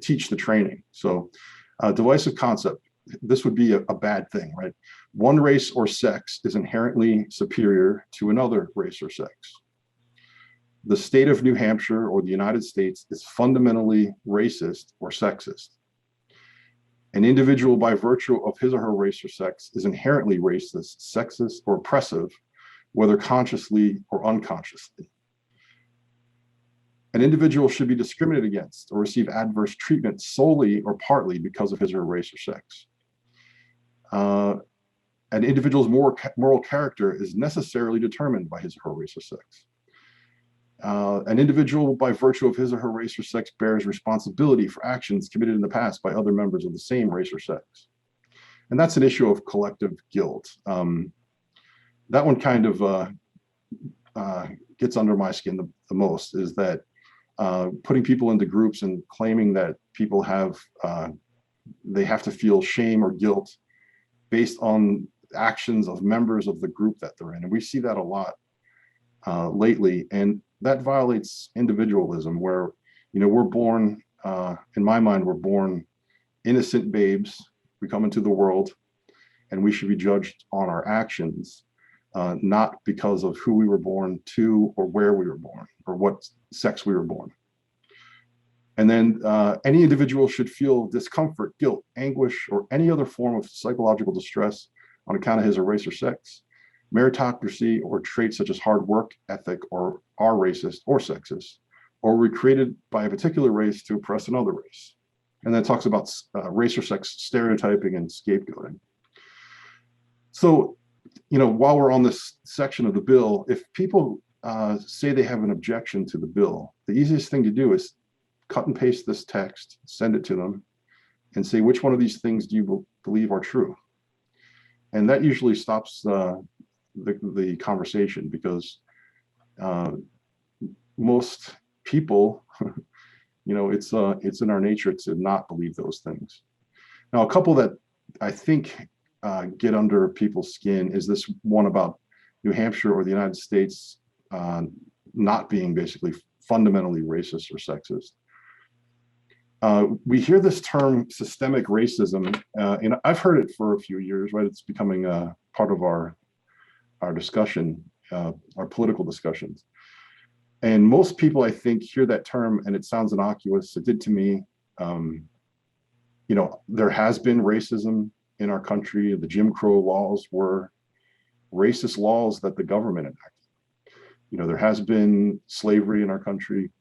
teach the training. So divisive concept, this would be a bad thing, right? One race or sex is inherently superior to another race or sex. The state of New Hampshire or the United States is fundamentally racist or sexist. An individual, by virtue of his or her race or sex, is inherently racist, sexist, or oppressive, whether consciously or unconsciously. An individual should be discriminated against or receive adverse treatment solely or partly because of his or her race or sex. An individual's moral character is necessarily determined by his or her race or sex. An individual, by virtue of his or her race or sex, bears responsibility for actions committed in the past by other members of the same race or sex. And that's an issue of collective guilt. That one kind of gets under my skin the most, is that putting people into groups and claiming that people have, they have to feel shame or guilt based on actions of members of the group that they're in. And we see that a lot lately. And that violates individualism, where, you know, we're born, in my mind, we're born innocent babes. We come into the world and we should be judged on our actions, not because of who we were born to or where we were born or what sex we were born. And then any individual should feel discomfort, guilt, anguish, or any other form of psychological distress on account of his or race or sex, meritocracy, or traits such as hard work ethic, or are racist or sexist, or were created by a particular race to oppress another race. And then it talks about race or sex stereotyping and scapegoating. So, you know, while we're on this section of the bill, if people say they have an objection to the bill, the easiest thing to do is cut and paste this text, send it to them, and say, which one of these things do you believe are true? And that usually stops the conversation, because most people, you know, it's in our nature to not believe those things. Now, a couple that I think get under people's skin is this one about New Hampshire or the United States not being basically fundamentally racist or sexist. We hear this term systemic racism, and I've heard it for a few years, right? It's becoming a part of our discussion, our political discussions. And most people, I think, hear that term and it sounds innocuous. It did to me. You know, there has been racism in our country. The Jim Crow laws were racist laws that the government enacted. You know, there has been slavery in our country.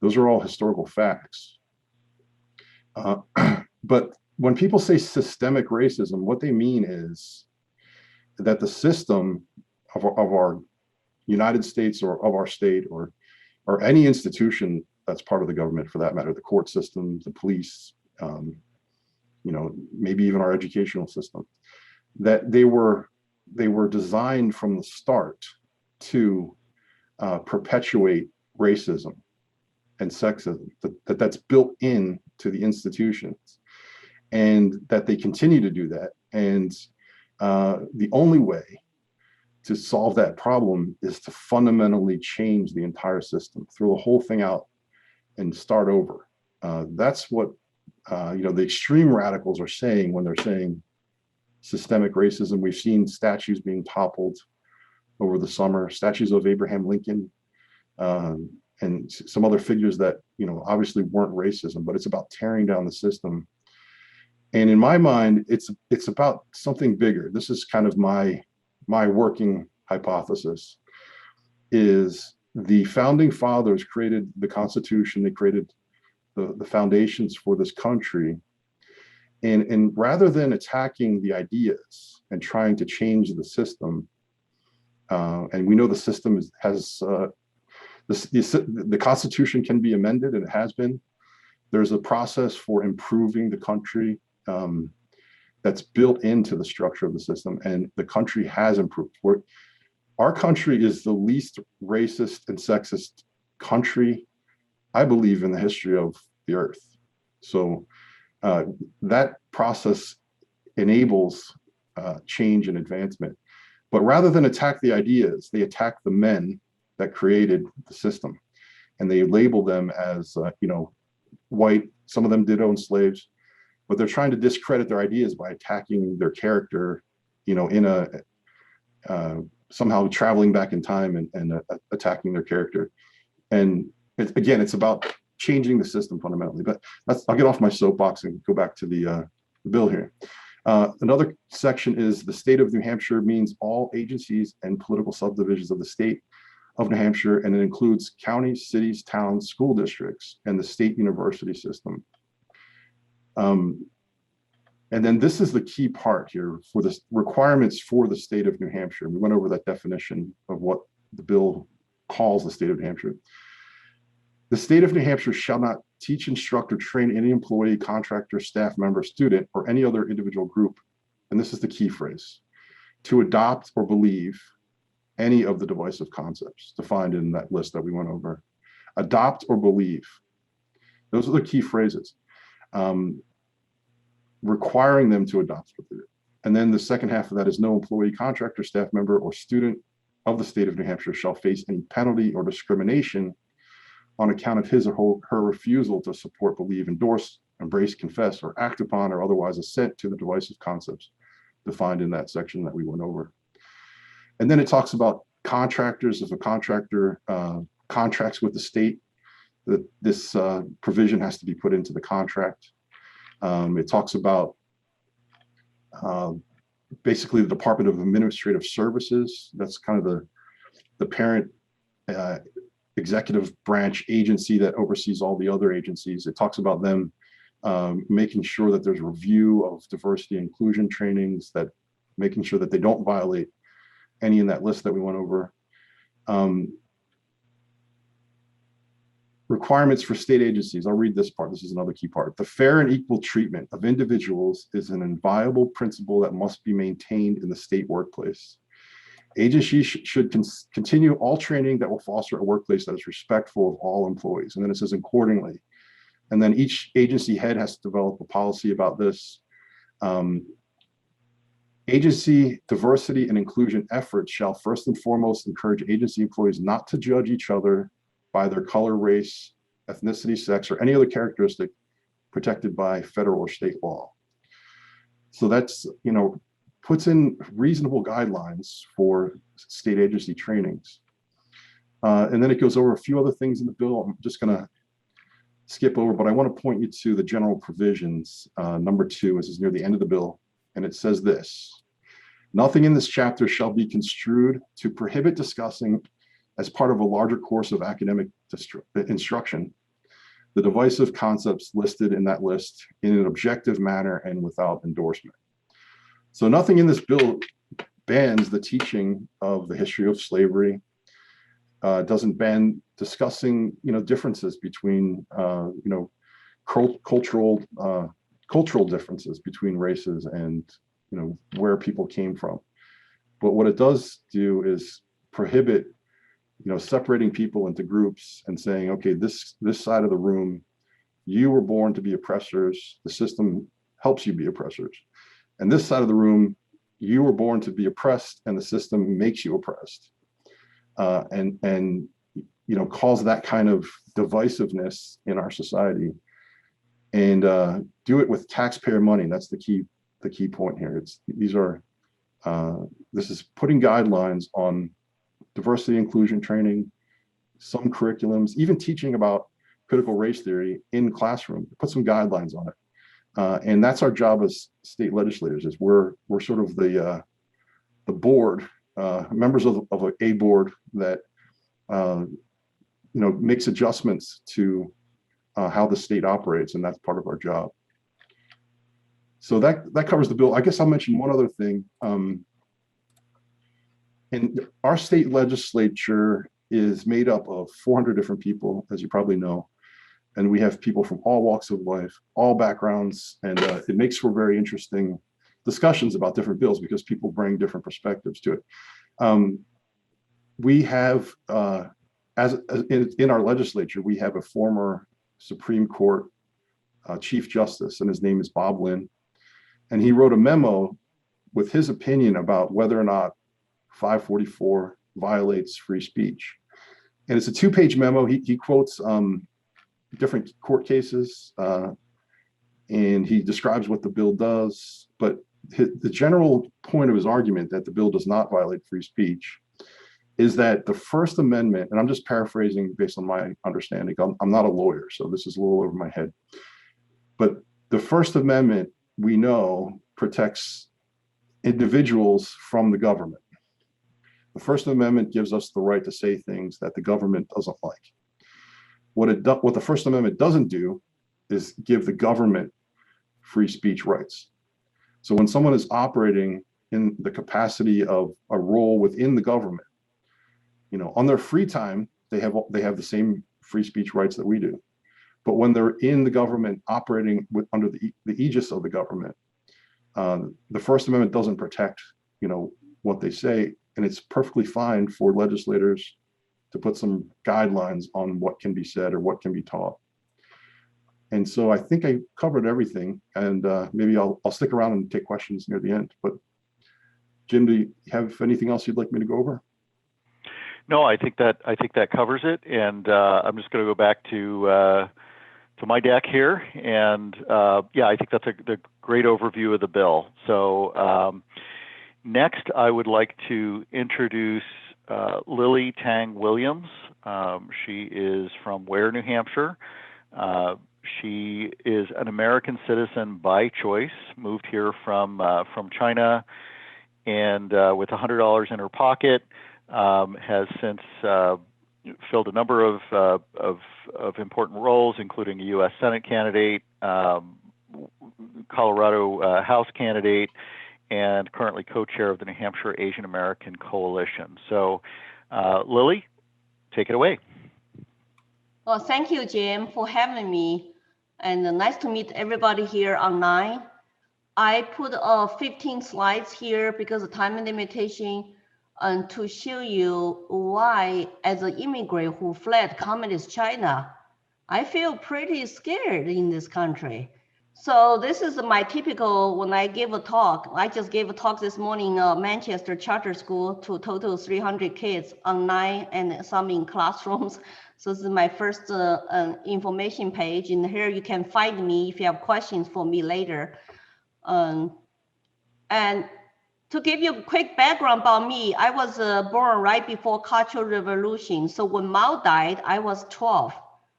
Those are all historical facts. But when people say systemic racism, what they mean is that the system of our United States or of our state or any institution that's part of the government, for that matter, the court system, the police, you know, maybe even our educational system, that they were designed from the start to perpetuate racism and sexism, that's built in to the institutions, and that they continue to do that. And the only way to solve that problem is to fundamentally change the entire system, throw the whole thing out and start over. That's what you know, the extreme radicals are saying when they're saying systemic racism. We've seen statues being toppled over the summer, statues of Abraham Lincoln, and some other figures that, you know, obviously weren't racism, but it's about tearing down the system. And in my mind, it's about something bigger. This is kind of my working hypothesis, is the founding fathers created the Constitution. They created the foundations for this country. And rather than attacking the ideas and trying to change the system, and we know the system has the Constitution can be amended, and it has been. There's a process for improving the country that's built into the structure of the system, and the country has improved. Our country is the least racist and sexist country, I believe, in the history of the earth. So that process enables change and advancement. But rather than attack the ideas, they attack the men that created the system, and they label them as white. Some of them did own slaves, but they're trying to discredit their ideas by attacking their character, in a somehow traveling back in time and attacking their character. And it's about changing the system fundamentally. But I'll get off my soapbox and go back to the bill here. Another section is the state of New Hampshire means all agencies and political subdivisions of the state of New Hampshire, and it includes counties, cities, towns, school districts, and the state university system. And then this is the key part here for the requirements for the state of New Hampshire. We went over that definition of what the bill calls the state of New Hampshire. The state of New Hampshire shall not teach, instruct, or train any employee, contractor, staff member, student, or any other individual group, and this is the key phrase, to adopt or believe any of the divisive concepts defined in that list that we went over. Adopt or believe. Those are the key phrases. Requiring them to adopt. And then the second half of that is no employee, contractor, staff member, or student of the state of New Hampshire shall face any penalty or discrimination on account of his or her refusal to support, believe, endorse, embrace, confess, or act upon, or otherwise assent to the divisive concepts defined in that section that we went over. And then it talks about contractors. If a contractor contracts with the state, that this provision has to be put into the contract. It talks about basically the Department of Administrative Services. That's kind of the parent executive branch agency that oversees all the other agencies. It talks about them making sure that there's review of diversity and inclusion trainings, that making sure that they don't violate any in that list that we went over. Requirements for state agencies. I'll read this part. This is another key part. The fair and equal treatment of individuals is an inviolable principle that must be maintained in the state workplace. Agencies should continue all training that will foster a workplace that is respectful of all employees. And then it says accordingly. And then each agency head has to develop a policy about this. Agency diversity and inclusion efforts shall first and foremost encourage agency employees not to judge each other by their color, race, ethnicity, sex, or any other characteristic protected by federal or state law. So that's, puts in reasonable guidelines for state agency trainings. And then it goes over a few other things in the bill. I'm just gonna skip over, but I want to point you to the general provisions. Number 2, this is near the end of the bill, and it says this: nothing in this chapter shall be construed to prohibit discussing as part of a larger course of academic instruction the divisive concepts listed in that list in an objective manner and without endorsement. So nothing in this bill bans the teaching of the history of slavery, doesn't ban discussing, differences between, cultural differences between races and, where people came from. But what it does do is prohibit, separating people into groups and saying, okay, this side of the room, you were born to be oppressors. The system helps you be oppressors. And this side of the room, you were born to be oppressed, and the system makes you oppressed. And cause that kind of divisiveness in our society, and do it with taxpayer money. That's the key point here. This is putting guidelines on diversity inclusion training, some curriculums, even teaching about critical race theory in classroom. Put some guidelines on it, and that's our job as state legislators. Is we're sort of the board, members of a board that makes adjustments to how the state operates, and that's part of our job. So that covers the bill. I guess I'll mention one other thing. And our state legislature is made up of 400 different people, as you probably know. And we have people from all walks of life, all backgrounds, and it makes for very interesting discussions about different bills because people bring different perspectives to it. We have, in our legislature, we have a former Supreme Court Chief Justice, and his name is Bob Lynn. And he wrote a memo with his opinion about whether or not 544 violates free speech. And it's a 2-page memo. He quotes different court cases, and he describes what the bill does. But the general point of his argument that the bill does not violate free speech is that the First Amendment, and I'm just paraphrasing based on my understanding, I'm not a lawyer, so this is a little over my head, but the First Amendment, we know, protects individuals from the government. The First Amendment gives us the right to say things that the government doesn't like. What the First Amendment doesn't do is give the government free speech rights. So when someone is operating in the capacity of a role within the government, on their free time, they have the same free speech rights that we do. But when they're in the government operating under the aegis of the government, the First Amendment doesn't protect, what they say, and it's perfectly fine for legislators to put some guidelines on what can be said or what can be taught. And so I think I covered everything, and maybe I'll stick around and take questions near the end. But Jim, do you have anything else you'd like me to go over? No, I think that covers it, and I'm just going to go back to my deck here, and I think that's a great overview of the bill. So next, I would like to introduce Lily Tang Williams. She is from Ware, New Hampshire. She is an American citizen by choice, moved here from China, and with $100 in her pocket, has since filled a number of important roles, including a U.S. Senate candidate, Colorado House candidate, and currently co-chair of the New Hampshire Asian American Coalition. So, Lily, take it away. Well, thank you, Jim, for having me, and nice to meet everybody here online. I put 15 slides here because of time limitation, and to show you why, as an immigrant who fled communist China, I feel pretty scared in this country. So this is my typical, when I give a talk, I just gave a talk this morning, Manchester Charter School, to total 300 kids online and some in classrooms. So this is my first information page, and here you can find me if you have questions for me later. And to give you a quick background about me, I was born right before Cultural Revolution. So when Mao died, I was 12.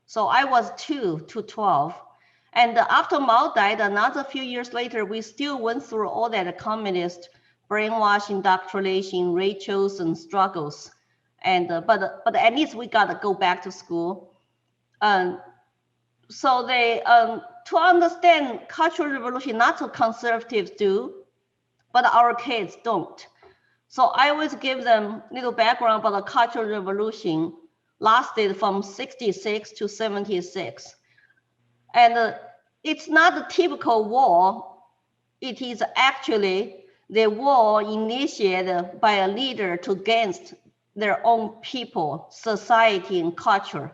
So I was 2 to 12. And after Mao died, another few years later, we still went through all that communist brainwash, indoctrination, rituals, and struggles. And but at least we got to go back to school. So they to understand Cultural Revolution, not so conservatives do, but our kids don't. So I always give them a little background about the Cultural Revolution, lasted from 66 to 76. And it's not a typical war. It is actually the war initiated by a leader against their own people, society, and culture.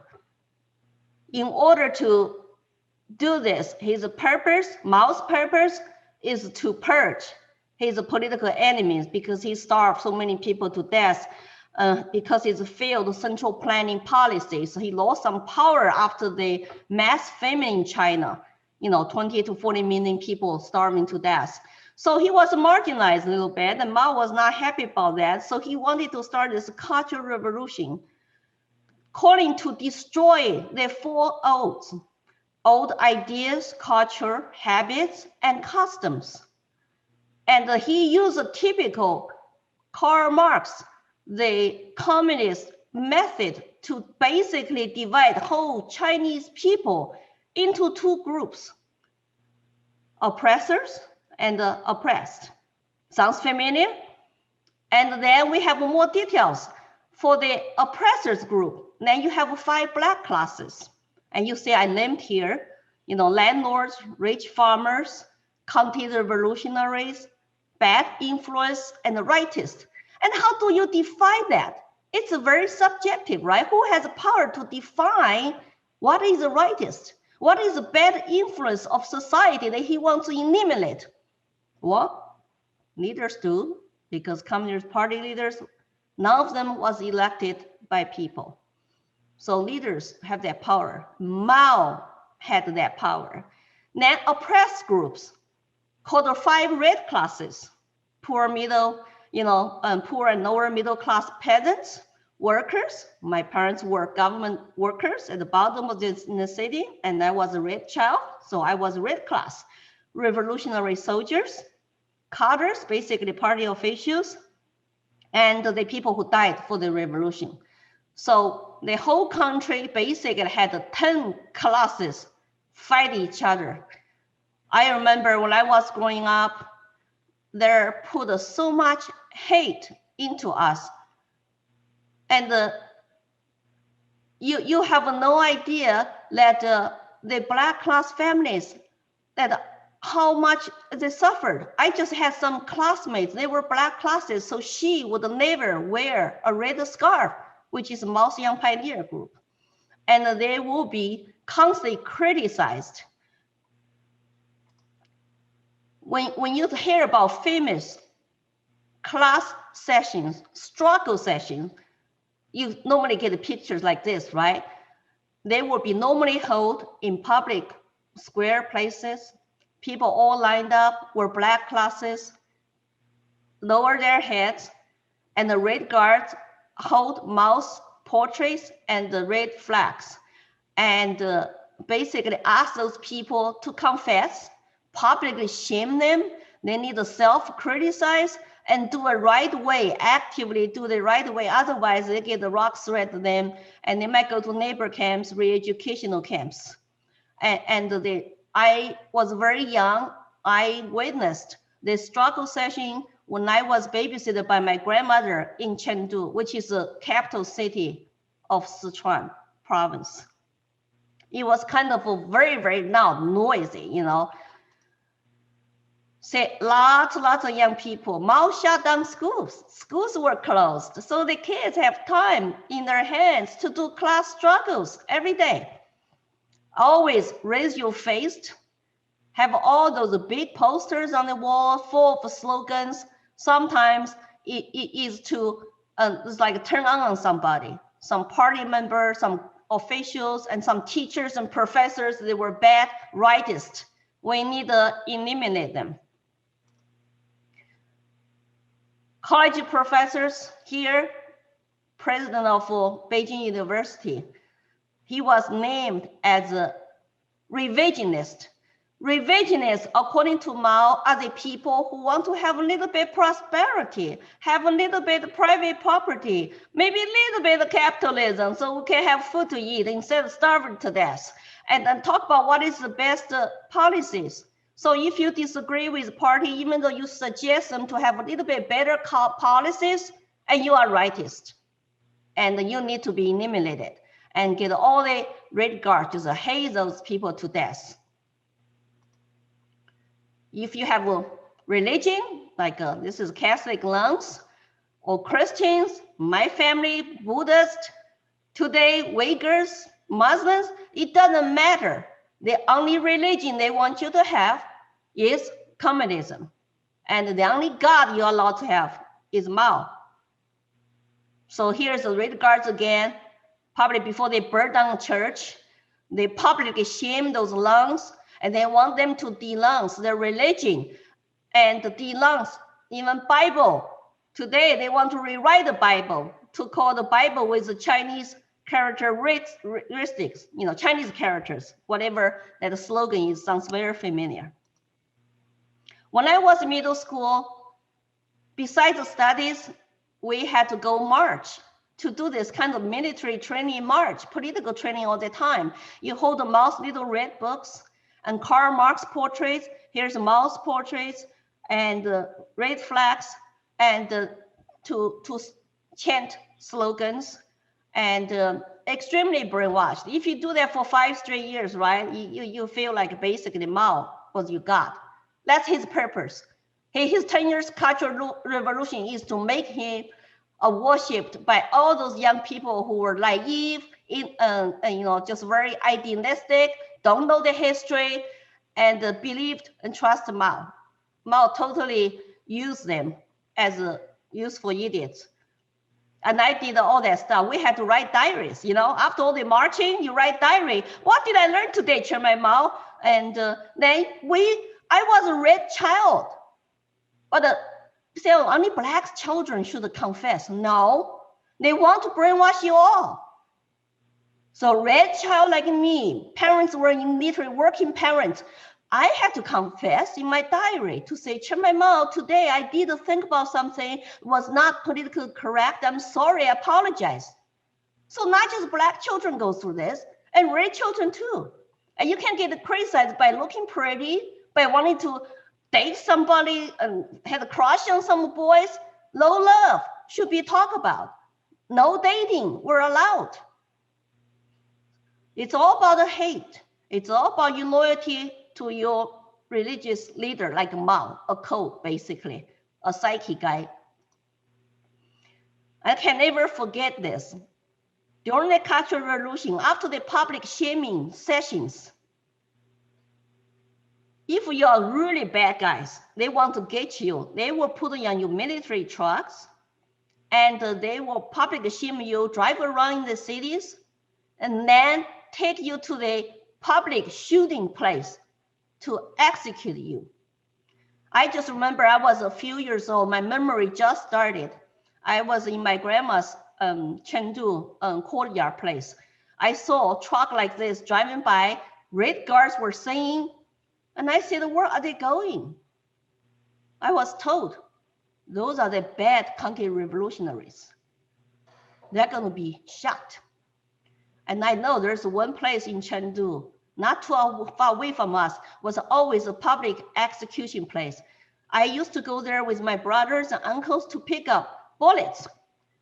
In order to do this, his purpose, Mao's purpose, is to purge his political enemies because he starved so many people to death because his failed central planning policy. So he lost some power after the mass famine in China, 20 to 40 million people starving to death. So he was marginalized a little bit, and Mao was not happy about that. So he wanted to start this cultural revolution, calling to destroy the 4 O's: old ideas, culture, habits, and customs. And he used a typical Karl Marx, the communist method, to basically divide whole Chinese people into 2 groups: oppressors and oppressed. Sounds familiar? And then we have more details. For the oppressors group, then you have 5 black classes. And you see I named here, you know, landlords, rich farmers, counter-revolutionaries, bad influence, and the rightist. And how do you define that? It's very subjective, right? Who has the power to define what is the rightist? What is the bad influence of society that he wants to eliminate? Well, leaders do, because Communist Party leaders, none of them was elected by people. So leaders have that power. Mao had that power. Then oppressed groups, called the 5 red classes, poor middle, you know, poor and lower middle class peasants, workers. My parents were government workers at the bottom of this in the city, and I was a red child, so I was red class. Revolutionary soldiers, cadres, basically party officials, and the people who died for the revolution. So the whole country basically had 10 classes fight each other. I remember when I was growing up, there put so much hate into us. And you have no idea that the Black class families, that how much they suffered. I just had some classmates, they were Black classes, so she would never wear a red scarf, which is Mao's Young Pioneer group. And they will be constantly criticized. When you hear about famous class sessions, struggle sessions, you normally get pictures like this, right? They will be normally held in public square places. People all lined up were Black classes, lower their heads, and the red guards hold Mao's portraits and the red flags, and basically ask those people to confess, publicly shame them. They need to self-criticize and do it right way, actively do the right way. Otherwise, they get the rocks thrown at them, and they might go to neighbor camps, re-educational camps. I was very young. I witnessed the struggle session when I was babysitted by my grandmother in Chengdu, which is the capital city of Sichuan province. It was kind of a very, very loud, noisy, you know. Say lots of young people. Mao shut down schools. Schools were closed. So the kids have time in their hands to do class struggles every day. Always raise your fist. Have all those big posters on the wall full of slogans. Sometimes it is to, it's like turn on somebody, some party member, some officials, and some teachers and professors. They were bad rightists. We need to eliminate them. College professors here, president of Beijing University, he was named as a revisionist. Revisionists, according to Mao, are the people who want to have a little bit prosperity, have a little bit private property, maybe a little bit of capitalism, so we can have food to eat instead of starving to death. And then talk about what is the best policies. So if you disagree with the party, even though you suggest them to have a little bit better policies, and you are rightist, and you need to be eliminated and get all the red guards to haze those people to death. If you have a religion, like this is Catholic nuns, or Christians, my family, Buddhist, today Uyghurs, Muslims, it doesn't matter. The only religion they want you to have is communism. And the only God you're allowed to have is Mao. So here's the red guards again. Probably before they burn down the church, they publicly shame those nuns, and they want them to denounce their religion and denounce even Bible. Today, they want to rewrite the Bible to call the Bible with the Chinese characteristics, you know, Chinese characters, whatever that slogan is, sounds very familiar. When I was in middle school, besides the studies, we had to go march to do this kind of military training march, political training all the time. You hold the Mao's little red books and Karl Marx portraits. Here's Mao's portraits and red flags, and to chant slogans. and extremely brainwashed. If you do that for 5 straight years, right, you feel like basically Mao was your God. That's his purpose. His 10 years cultural revolution is to make him worshipped by all those young people who were naive, just very idealistic, don't know the history, and believed and trust Mao. Mao totally used them as useful idiots. And I did all that stuff. We had to write diaries, after all the marching, you write diary. What did I learn today, Chairman Mao? And then I was a red child, but say only black children should confess. No, they want to brainwash you all. So red child like me, parents were literally working parents. I had to confess in my diary to say, Chairman Mao, today I did think about something, was not politically correct. I'm sorry, I apologize. So not just black children go through this, and red children too. And you can get criticized by looking pretty, by wanting to date somebody and have a crush on some boys. Low love should be talked about. No dating were allowed. It's all about the hate. It's all about your loyalty to your religious leader, like Mao, a cult, basically, a psyche guy. I can never forget this. During the Cultural Revolution, after the public shaming sessions, if you are really bad guys, they want to get you, they will put you on your military trucks, and they will public shame you, drive around in the cities, and then take you to the public shooting place to execute you. I just remember I was a few years old. My memory just started. I was in my grandma's Chengdu courtyard place. I saw a truck like this driving by. Red guards were singing. And I said, where are they going? I was told, those are the bad counter-revolutionaries. They're going to be shot. And I know there's one place in Chengdu, not too far away from us, was always a public execution place. I used to go there with my brothers and uncles to pick up bullets,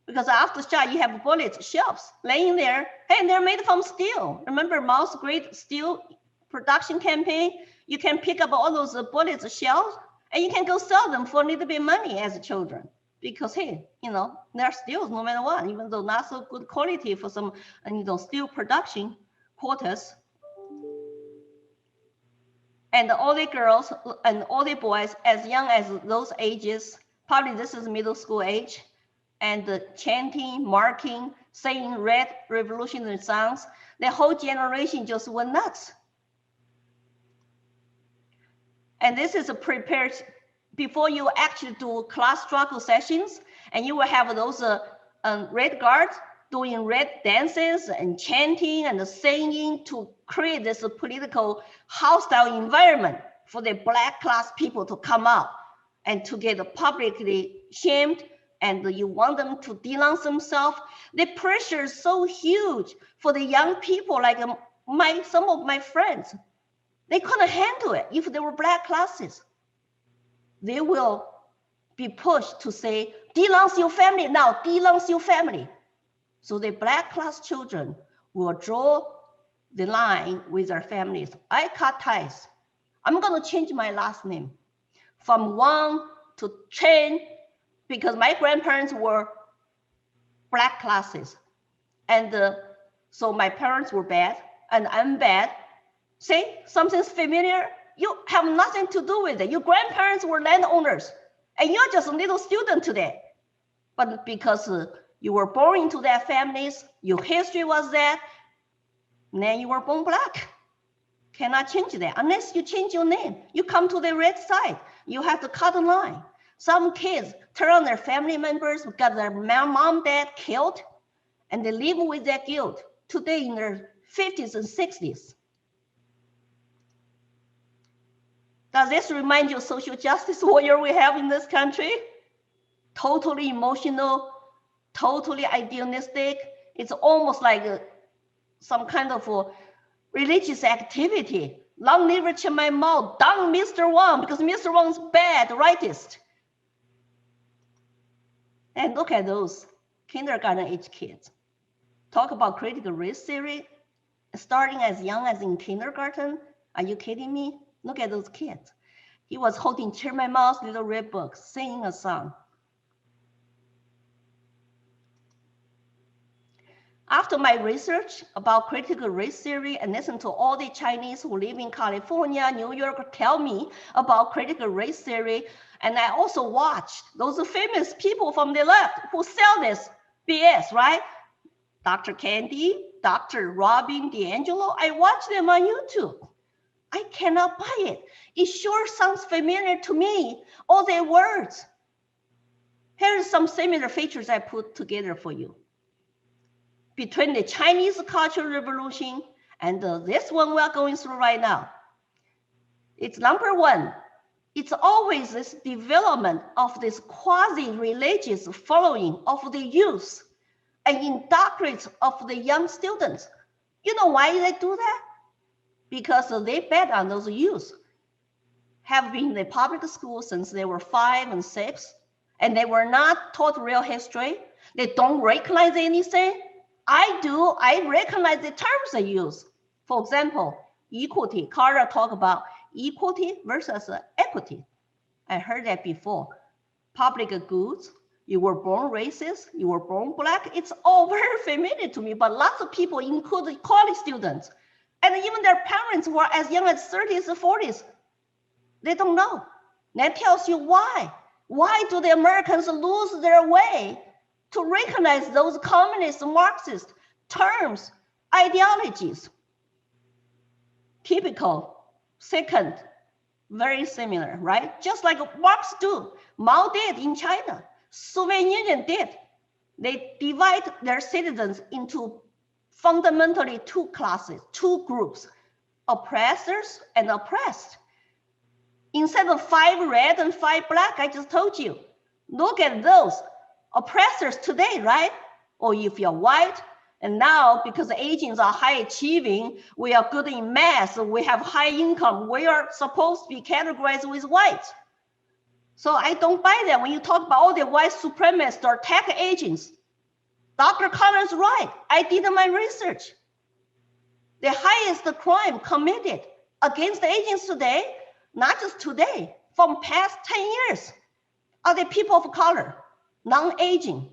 because after shot, you have bullet shells laying there. Hey, they're made from steel. Remember Mao's great steel production campaign? You can pick up all those bullets, shells, and you can go sell them for a little bit of money as children. Because, hey, they're steels no matter what, even though not so good quality for some, steel production quotas. And all the girls and all the boys as young as those ages, probably this is middle school age, and chanting, marking, saying red revolutionary songs, the whole generation just went nuts. And this is prepared before you actually do class struggle sessions, and you will have those red guards doing red dances and chanting and singing to create this political hostile environment for the black class people to come out and to get publicly shamed, and you want them to denounce themselves. The pressure is so huge for the young people, like some of my friends. They couldn't handle it if they were black classes. They will be pushed to say, denounce your family now, denounce your family. So the black class children will draw the line with their families. I cut ties. I'm going to change my last name from Wang to Chen, because my grandparents were black classes. And so my parents were bad and I'm bad. See, something's familiar. You have nothing to do with it. Your grandparents were landowners and you're just a little student today. But because you were born into that families, your history was that, then you were born black. Cannot change that unless you change your name. You come to the red side, you have to cut the line. Some kids turn on their family members, got their mom, dad killed, and they live with that guilt today in their 50s and 60s. Does this remind you of social justice warrior we have in this country? Totally emotional, totally idealistic. It's almost like some kind of religious activity. Long live Chairman Mao, down Mr. Wang, because Mr. Wang's bad, rightist. And look at those kindergarten age kids. talk about critical race theory, starting as young as in kindergarten. Are you kidding me? Look at those kids. He was holding Chairman Mao's little red book, singing a song. After my research about critical race theory and listen to all the Chinese who live in California, New York, tell me about critical race theory, and I also watched those famous people from the left who sell this BS, right? Dr. Candy, Dr. Robin DiAngelo, I watch them on YouTube. I cannot buy it. It sure sounds familiar to me, all their words. Here's some similar features I put together for you. Between the Chinese Cultural Revolution and this one we're going through right now. It's number one, it's always this development of this quasi-religious following of the youth and indoctrinate of the young students. You know why they do that? Because they bet on those youth, have been in the public school since they were 5 and 6, and they were not taught real history. They don't recognize anything. I do. I recognize the terms they use. For example, equity. Carter talked about equity versus equity. I heard that before. Public goods. You were born racist. You were born black. It's all very familiar to me, but lots of people, including college students, and even their parents who are as young as 30s or 40s, they don't know. That tells you why. Why do the Americans lose their way to recognize those communist, Marxist terms, ideologies? Typical. Second, very similar, right? Just like Marx do, Mao did in China, Soviet Union did. They divide their citizens into fundamentally 2 classes, 2 groups, oppressors and oppressed. Instead of 5 red and 5 black, I just told you, look at those oppressors today, right? Or if you're white, and now because the Asians are high achieving, we are good in math, we have high income, we are supposed to be categorized with white. So I don't buy that when you talk about all the white supremacists or tech agents. Dr. Karlyn's right. I did my research. The highest crime committed against the agents today, not just today, from past 10 years, are the people of color, non-aging.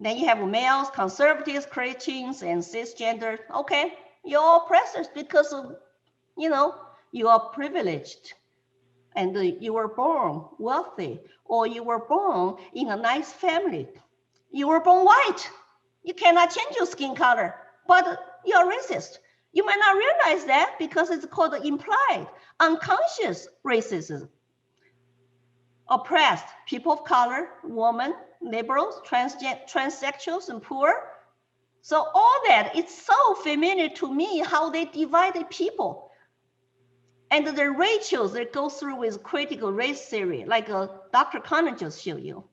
Then you have males, conservatives, Christians, and cisgender. Okay, you're oppressors because of, you are privileged. And you were born wealthy, or you were born in a nice family. You were born white. You cannot change your skin color, but you're racist. You might not realize that because it's called implied, unconscious racism. Oppressed, people of color, women, liberals, transsexuals, and poor. So all that, it's so familiar to me how they divided people. And the ratios that go through with critical race theory, like Dr. Karlyn just showed you.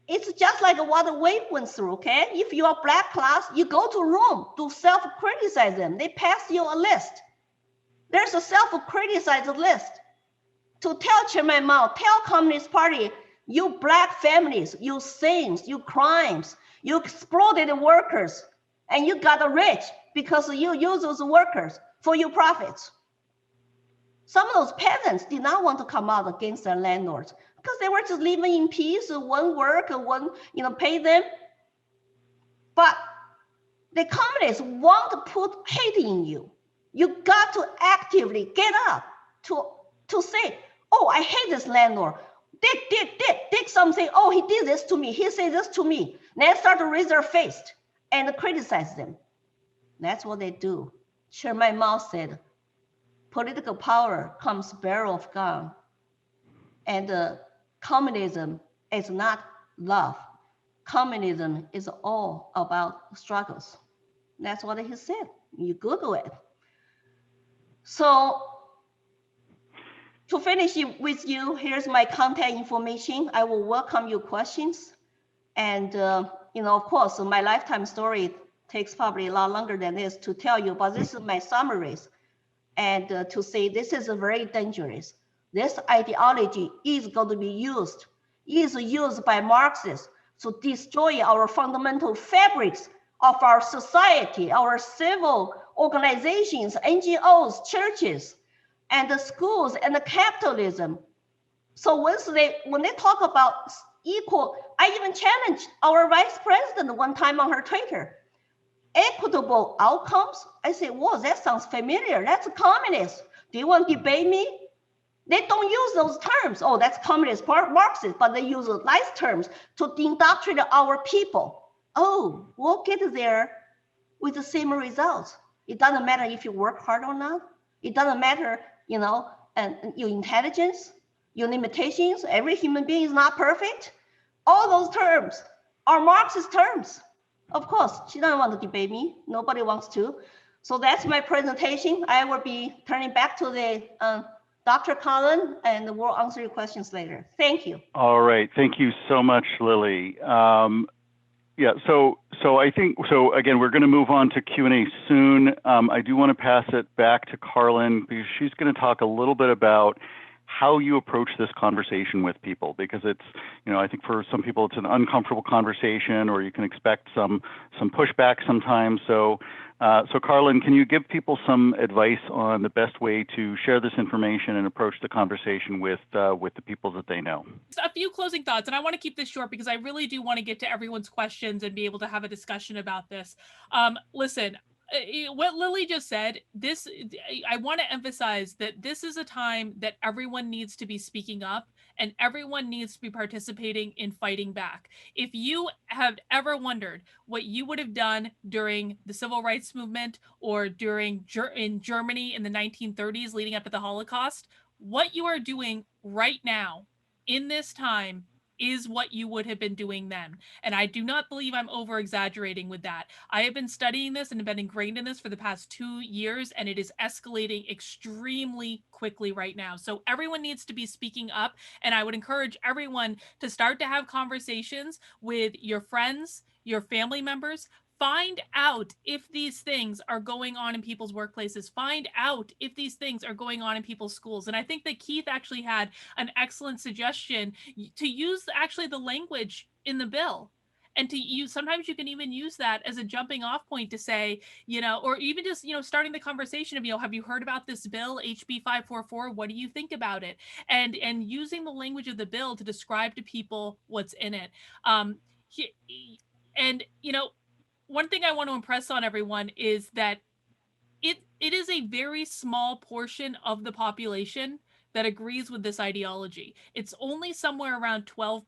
It's just like what Wave went through, okay? If you are black class, you go to room to self-criticize them. They pass you a list. There's a self-criticize list to tell Chairman Mao, tell Communist Party, you black families, you sins, you crimes, you exploited the workers, and you got rich because you use those workers for your profits. Some of those peasants did not want to come out against their landlords because they were just living in peace, one work, one, pay them. But the communists want to put hate in you. You got to actively get up to say, oh, I hate this landlord. Did something. Oh, he did this to me. He said this to me. Then start to raise their face and criticize them. That's what they do. Chairman Mao said, political power comes barrel of gun. And communism is not love. Communism is all about struggles. That's what he said. You Google it. So to finish with you, here's my contact information. I will welcome your questions. And, of course, my lifetime story takes probably a lot longer than this to tell you, but this is my summaries. And to say this is very dangerous. This ideology is going to be used by Marxists to destroy our fundamental fabrics of our society, our civil organizations, NGOs, churches, and the schools and the capitalism. So when they talk about equal, I even challenged our vice president one time on her Twitter. Equitable outcomes. I said, whoa, that sounds familiar. That's communist. Do you want to debate me? They don't use those terms. Oh, that's communist, Marxist, but they use nice terms to indoctrinate our people. Oh, we'll get there with the same results. It doesn't matter if you work hard or not. It doesn't matter, and your intelligence, your limitations. Every human being is not perfect. All those terms are Marxist terms. Of course, she doesn't want to debate me. Nobody wants to. So that's my presentation. I will be turning back to the Dr. Karlyn, and we'll answer your questions later. Thank you. All right. Thank you so much, Lily. Yeah, so I think, again, we're going to move on to Q&A soon. I do want to pass it back to Karlyn because she's going to talk a little bit about how you approach this conversation with people, because it's, I think for some people it's an uncomfortable conversation, or you can expect some pushback sometimes. So Karlyn, can you give people some advice on the best way to share this information and approach the conversation with the people that they know? A few closing thoughts, and I want to keep this short because I really do want to get to everyone's questions and be able to have a discussion about this. Listen, what Lily just said, I want to emphasize that this is a time that everyone needs to be speaking up and everyone needs to be participating in fighting back. If you have ever wondered what you would have done during the civil rights movement or in Germany in the 1930s leading up to the Holocaust, what you are doing right now in this time is what you would have been doing then. And I do not believe I'm over exaggerating with that. I have been studying this and have been ingrained in this for the past 2 years, and it is escalating extremely quickly right now. So everyone needs to be speaking up, and I would encourage everyone to start to have conversations with your friends, your family members. Find out if these things are going on in people's workplaces. Find out if these things are going on in people's schools. And I think that Keith actually had an excellent suggestion to use actually the language in the bill. And to use, sometimes you can even use that as a jumping off point to say, or even just, starting the conversation of, have you heard about this bill, HB 544? What do you think about it? And using the language of the bill to describe to people what's in it. One thing I want to impress on everyone is that it is a very small portion of the population that agrees with this ideology. It's only somewhere around 12%.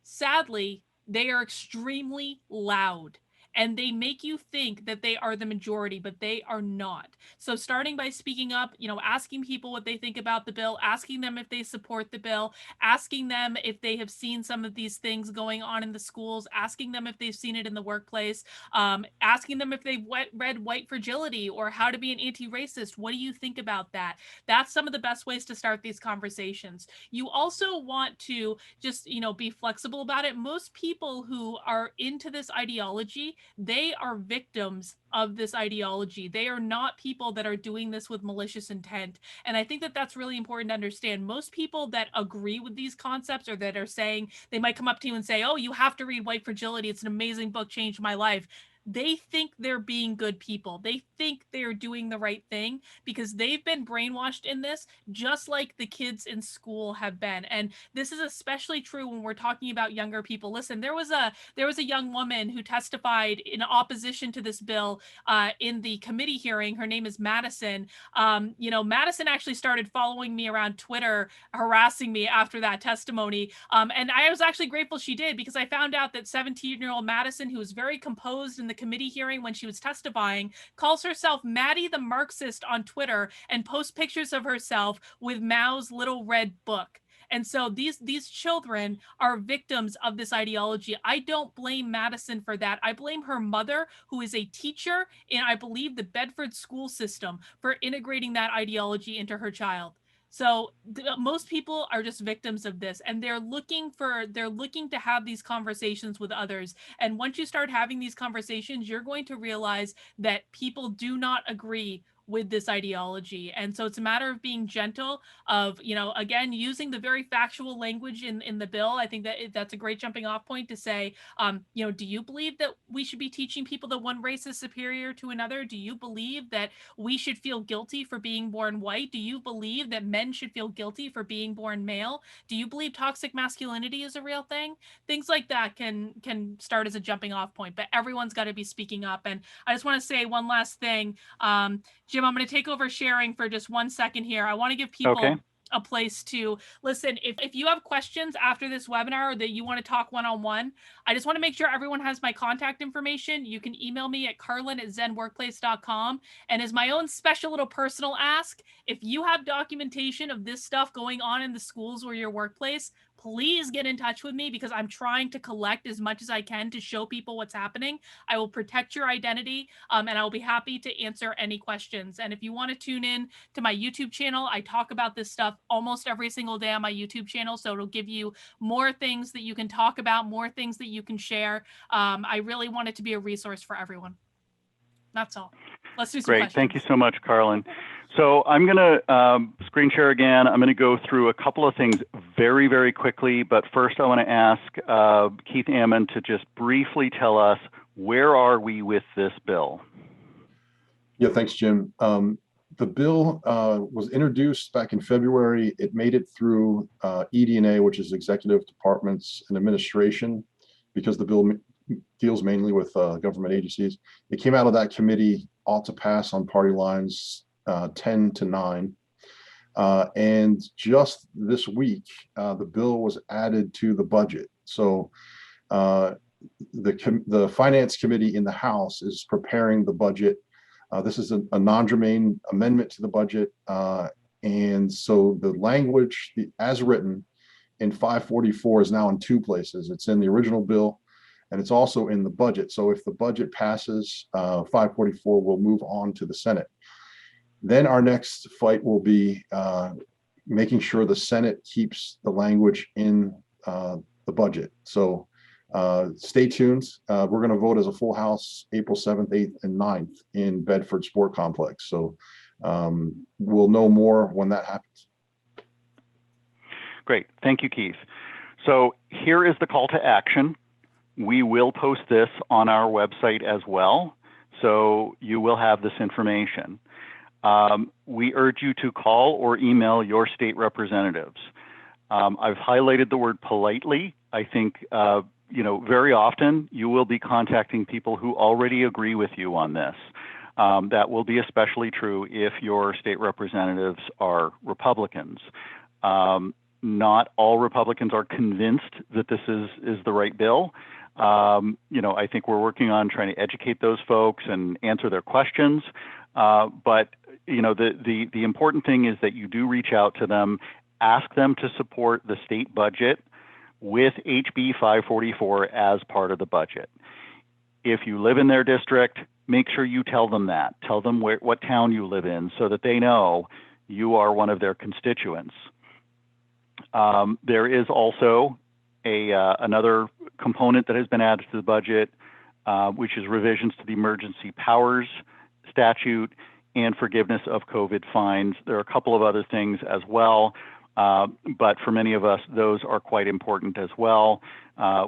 Sadly, they are extremely loud. And they make you think that they are the majority, but they are not. So starting by speaking up, asking people what they think about the bill, asking them if they support the bill, asking them if they have seen some of these things going on in the schools, asking them if they've seen it in the workplace, asking them if they've read White Fragility or How to Be an Anti-Racist. What do you think about that? That's some of the best ways to start these conversations. You also want to just, be flexible about it. Most people who are into this ideology, they are victims of this ideology. They are not people that are doing this with malicious intent. And I think that that's really important to understand. Most people that agree with these concepts, or that are saying, they might come up to you and say, oh, you have to read White Fragility. It's an amazing book, changed my life. They think they're being good people. They think they're doing the right thing because they've been brainwashed in this, just like the kids in school have been. And this is especially true when we're talking about younger people. Listen, there was a young woman who testified in opposition to this bill in the committee hearing. Her name is Madison. Madison actually started following me around Twitter, harassing me after that testimony. And I was actually grateful she did, because I found out that 17-year-old Madison, who was very composed in the committee hearing when she was testifying, calls herself Maddie the Marxist on Twitter and posts pictures of herself with Mao's little red book. And so these children are victims of this ideology. I don't blame Madison for that. I blame her mother, who is a teacher in, I believe, the Bedford school system, for integrating that ideology into her child. So most people are just victims of this, and they're looking to have these conversations with others. And once you start having these conversations, you're going to realize that people do not agree with this ideology. And so it's a matter of being gentle, of, again, using the very factual language in the bill. I think that that's a great jumping off point to say, do you believe that we should be teaching people that one race is superior to another? Do you believe that we should feel guilty for being born white? Do you believe that men should feel guilty for being born male? Do you believe toxic masculinity is a real thing? Things like that can start as a jumping off point, but everyone's got to be speaking up. And I just want to say one last thing. Jim, I'm going to take over sharing for just 1 second here. I want to give people a place to listen. If you have questions after this webinar, or that you want to talk one-on-one, I just want to make sure everyone has my contact information. You can email me at karlyn@zenworkplace.com. And as my own special little personal ask, if you have documentation of this stuff going on in the schools or your workplace, please get in touch with me, because I'm trying to collect as much as I can to show people what's happening. I will protect your identity, and I will be happy to answer any questions. And if you want to tune in to my YouTube channel, I talk about this stuff almost every single day on my YouTube channel. So it'll give you more things that you can talk about, more things that you can share. I really want it to be a resource for everyone. That's all. Let's do some questions. Thank you so much, Karlyn. So I'm going to screen share again. I'm going to go through a couple of things very, very quickly. But first, I want to ask Keith Ammon to just briefly tell us, where are we with this bill? Yeah, thanks, Jim. The bill was introduced back in February. It made it through ED&A, which is Executive Departments and Administration, because the bill deals mainly with government agencies. It came out of that committee, ought to pass on party lines, 10-9. And just this week, the bill was added to the budget. So the Finance Committee in the House is preparing the budget. This is a non-germane amendment to the budget. And so the language as written in 544 is now in two places. It's in the original bill, and it's also in the budget. So if the budget passes, 544 will move on to the Senate. Then our next fight will be making sure the Senate keeps the language in the budget. So stay tuned. We're going to vote as a full House April 7th, 8th, and 9th in Bedford Sport Complex. So we'll know more when that happens. Great. Thank you, Keith. So here is the call to action. We will post this on our website as well, so you will have this information. We urge you to call or email your state representatives. I've highlighted the word politely. I think very often you will be contacting people who already agree with you on this. That will be especially true if your state representatives are Republicans. Not all Republicans are convinced that this is the right bill. I think we're working on trying to educate those folks and answer their questions. But the important thing is that you do reach out to them, ask them to support the state budget with HB 544 as part of the budget. If you live in their district, make sure you tell them that. Tell them what town you live in, so that they know you are one of their constituents. There is also another component that has been added to the budget, which is revisions to the emergency powers statute and forgiveness of COVID fines. There are a couple of other things as well, but for many of us, those are quite important as well,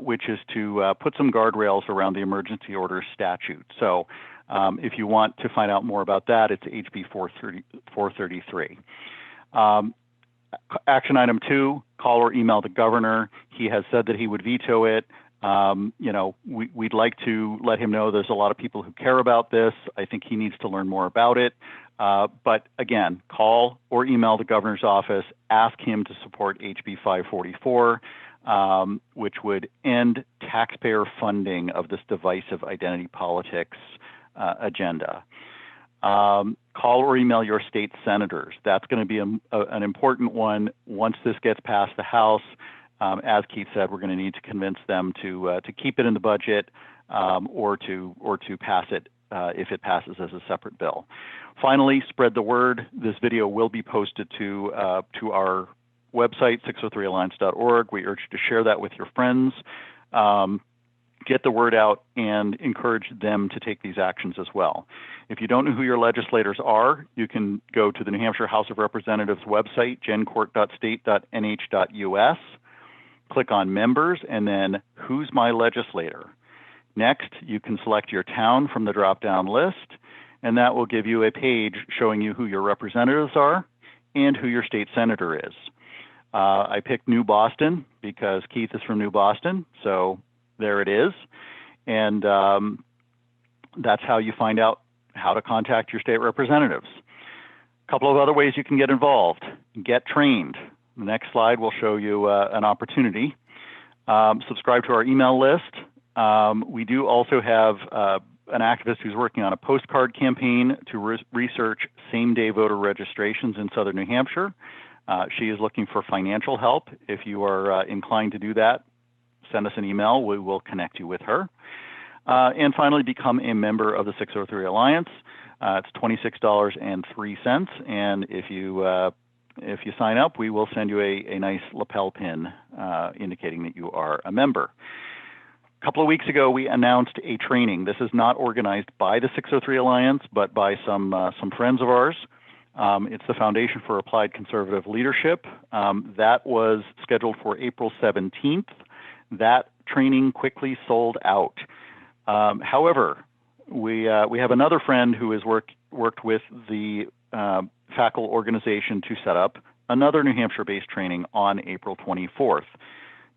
which is to put some guardrails around the emergency order statute. So if you want to find out more about that, it's HB 433. Action item 2, call or email the governor. He has said that he would veto it. We'd like to let him know there's a lot of people who care about this. I think he needs to learn more about it. But again, call or email the governor's office, ask him to support HB 544, which would end taxpayer funding of this divisive identity politics agenda. Call or email your state senators. That's going to be an important one once this gets past the House. As Keith said, we're going to need to convince them to keep it in the budget or to pass it if it passes as a separate bill. Finally, spread the word. This video will be posted to our website, 603alliance.org. We urge you to share that with your friends. get the word out and encourage them to take these actions as well. If you don't know who your legislators are, you can go to the New Hampshire House of Representatives website, gencourt.state.nh.us, click on members, and then who's my legislator. Next, you can select your town from the drop-down list, and that will give you a page showing you who your representatives are and who your state senator is. I picked New Boston because Keith is from New Boston, so there it is. And that's how you find out how to contact your state representatives. A couple of other ways you can get involved. Get trained. The next slide will show you an opportunity. Subscribe to our email list. We do also have an activist who's working on a postcard campaign to research same-day voter registrations in southern New Hampshire. She is looking for financial help. If you are inclined to do that, send us an email. We will connect you with her. And finally, become a member of the 603 Alliance. It's $26.03, and if you sign up, we will send you a nice lapel pin indicating that you are a member. A couple of weeks ago, we announced a training. This is not organized by the 603 Alliance, but by some friends of ours. It's the Foundation for Applied Conservative Leadership. That was scheduled for April 17th. That training quickly sold out. However, we have another friend who has worked with the FACL organization to set up another New Hampshire-based training on April 24th.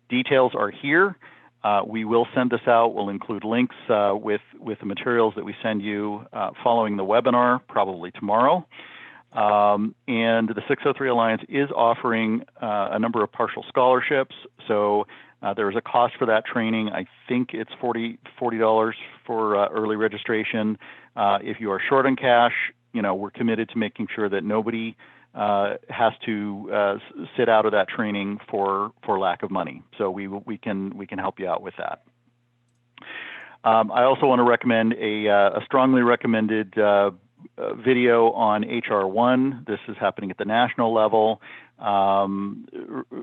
Details are here. We will send this out. We'll include links with the materials that we send you following the webinar, probably tomorrow. And the 603 Alliance is offering a number of partial scholarships. So there is a cost for that training. I think it's $40 for early registration. If you are short on cash, we're committed to making sure that nobody has to sit out of that training for lack of money. So we can help you out with that. I also want to recommend a strongly recommended video on HR1. This is happening at the national level.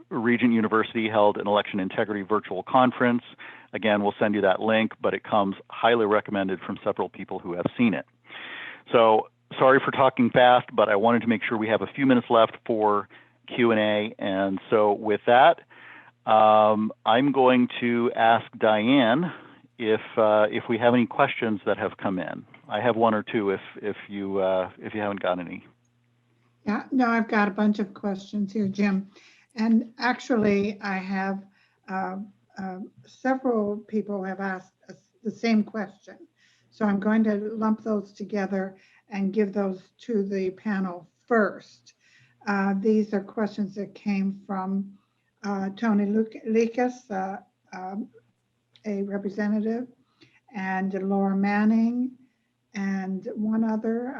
Regent University held an election integrity virtual conference. Again, we'll send you that link, but it comes highly recommended from several people who have seen it. So sorry for talking fast, but I wanted to make sure we have a few minutes left for Q&A. And so with that, I'm going to ask Diane if we have any questions that have come in. I have one or two if you haven't got any. Yeah, no, I've got a bunch of questions here, Jim. And actually, I have several people have asked the same question. So I'm going to lump those together and give those to the panel first. These are questions that came from Tony Likas, a representative, and Laura Manning, and one other.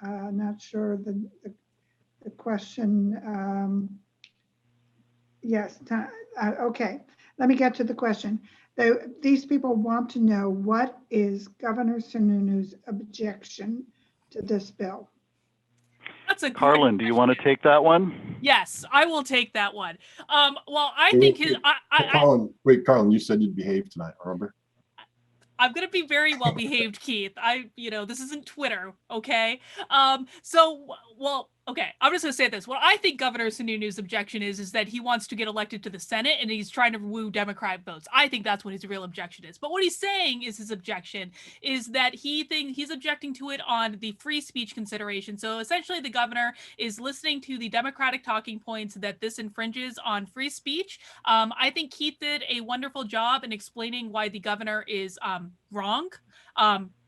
I'm not sure the question. Yes, okay. Let me get to the question. These people want to know, what is Governor Sununu's objection to this bill? That's a Karlyn, do you want to take that one? Yes, I will take that one. Well, I think Karlyn, you said you'd behave tonight, remember? I'm going to be very well behaved, Keith. This isn't Twitter, okay? Okay, I'm just going to say this. What I think Governor Sununu's objection is that he wants to get elected to the Senate and he's trying to woo Democrat votes. I think that's what his real objection is. But what he's saying is his objection is that he's objecting to it on the free speech consideration. So essentially the governor is listening to the Democratic talking points that this infringes on free speech. I think Keith did a wonderful job in explaining why the governor is wrong.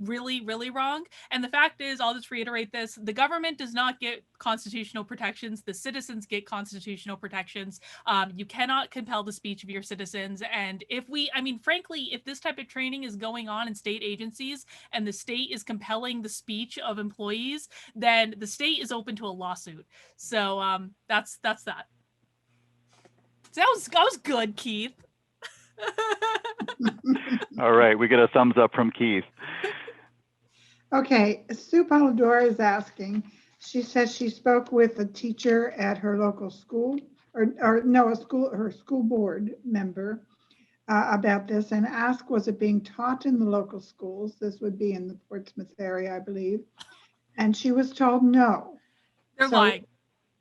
Really, really wrong. And the fact is, I'll just reiterate this, the government does not get constitutional protections. The citizens get constitutional protections. You cannot compel the speech of your citizens. And frankly, if this type of training is going on in state agencies and the state is compelling the speech of employees, then the state is open to a lawsuit. So that's that. So that was good, Keith. All right, we get a thumbs up from Keith. Okay, Sue Polidor is asking. She says she spoke with a teacher at her local school, her school board member about this and asked, was it being taught in the local schools? This would be in the Portsmouth area, I believe. And she was told no. They're So lying.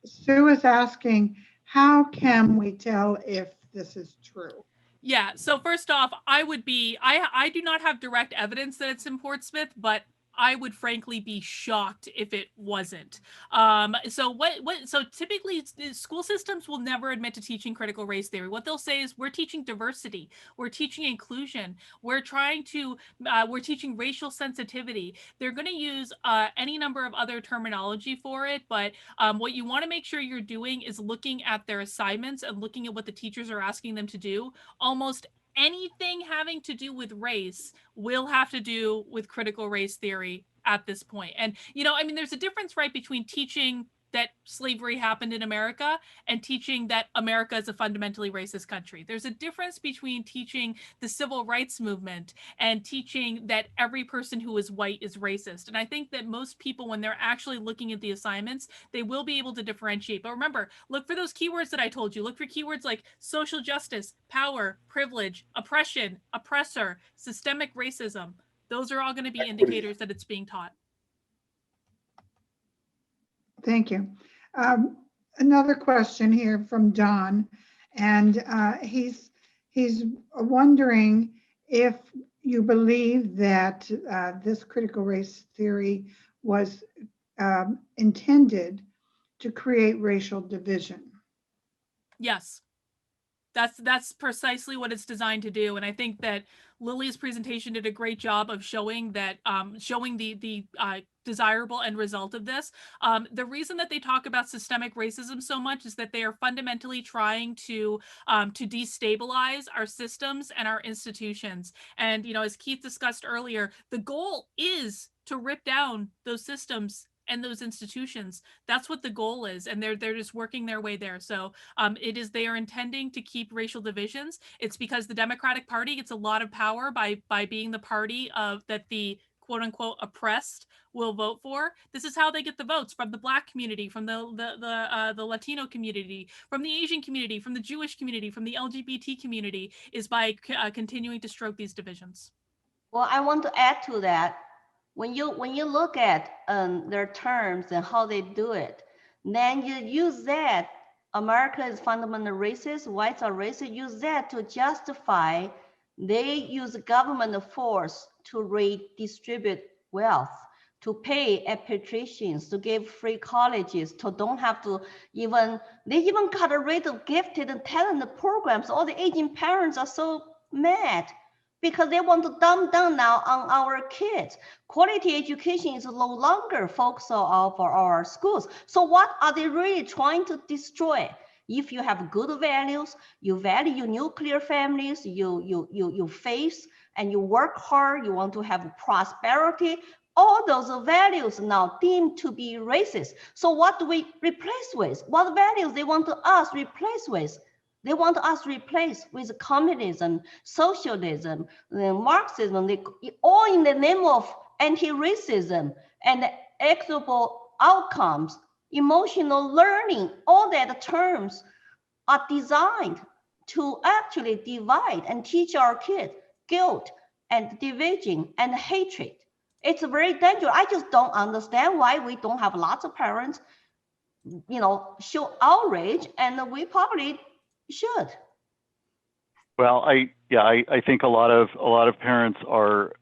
Sue is asking, how can we tell if this is true? Yeah. So first off, I do not have direct evidence that it's in Portsmouth, but I would frankly be shocked if it wasn't. So typically school systems will never admit to teaching critical race theory. What they'll say is we're teaching diversity, we're teaching inclusion, we're teaching racial sensitivity. They're going to use any number of other terminology for it, but what you want to make sure you're doing is looking at their assignments and looking at what the teachers are asking them to do. Almost anything having to do with race will have to do with critical race theory at this point. And, I mean, there's a difference, right, between teaching that slavery happened in America and teaching that America is a fundamentally racist country. There's a difference between teaching the civil rights movement and teaching that every person who is white is racist. And I think that most people, when they're actually looking at the assignments, they will be able to differentiate. But remember, look for those keywords that I told you. Look for keywords like social justice, power, privilege, oppression, oppressor, systemic racism. Those are all going to be indicators that it's being taught. Thank you. Another question here from Don, and he's wondering if you believe that this critical race theory was intended to create racial division. Yes. That's precisely what it's designed to do. And I think that Lily's presentation did a great job of showing that, showing the desirable end result of this. The reason that they talk about systemic racism so much is that they are fundamentally trying to destabilize our systems and our institutions. And, as Keith discussed earlier, the goal is to rip down those systems and those institutions. That's what the goal is, and they're just working their way there. So they are intending to keep racial divisions. It's because the Democratic Party gets a lot of power by being the party that the quote unquote oppressed will vote for. This is how they get the votes from the Black community, from the Latino community, from the Asian community, from the Jewish community, from the LGBT community, is by continuing to stroke these divisions. Well, I want to add to that. When you look at their terms and how they do it, then you use that America is fundamentally racist, whites are racist, use that to justify they use government force to redistribute wealth, to pay patricians, to give free colleges, to don't have to they even got rid of gifted and talented programs. All the aging parents are so mad because they want to dumb down now on our kids. Quality education is no longer focused on for our schools. So what are they really trying to destroy? If you have good values, you value nuclear families, you face and you work hard, you want to have prosperity, all those values now deemed to be racist. So what do we replace with? What values they want us replace with? They want us to replace with communism, socialism, Marxism, all in the name of anti-racism and equitable outcomes, emotional learning. All that terms are designed to actually divide and teach our kids guilt and division and hatred. It's very dangerous. I just don't understand why we don't have lots of parents, show outrage, and we probably should. Well, I think a lot of parents are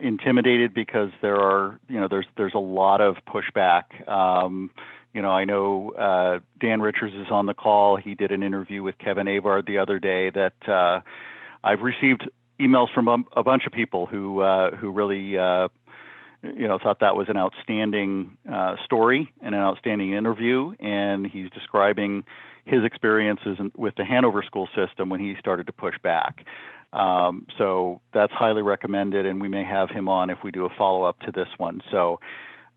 intimidated because there's a lot of pushback. I know Dan Richards is on the call. He did an interview with Kevin Avard the other day that I've received emails from a bunch of people who really thought that was an outstanding story and an outstanding interview, and he's describing his experiences with the Hanover school system when he started to push back. So that's highly recommended, and we may have him on if we do a follow-up to this one. So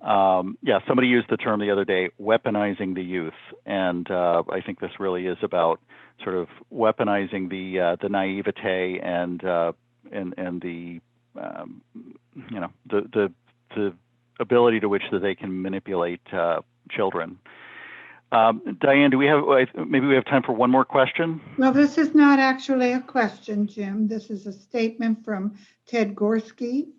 somebody used the term the other day, weaponizing the youth, and I think this really is about sort of weaponizing the naivete and the ability to which that they can manipulate children. Diane, do we have, maybe we have time for one more question? Well, this is not actually a question, Jim. This is a statement from Ted Gorski,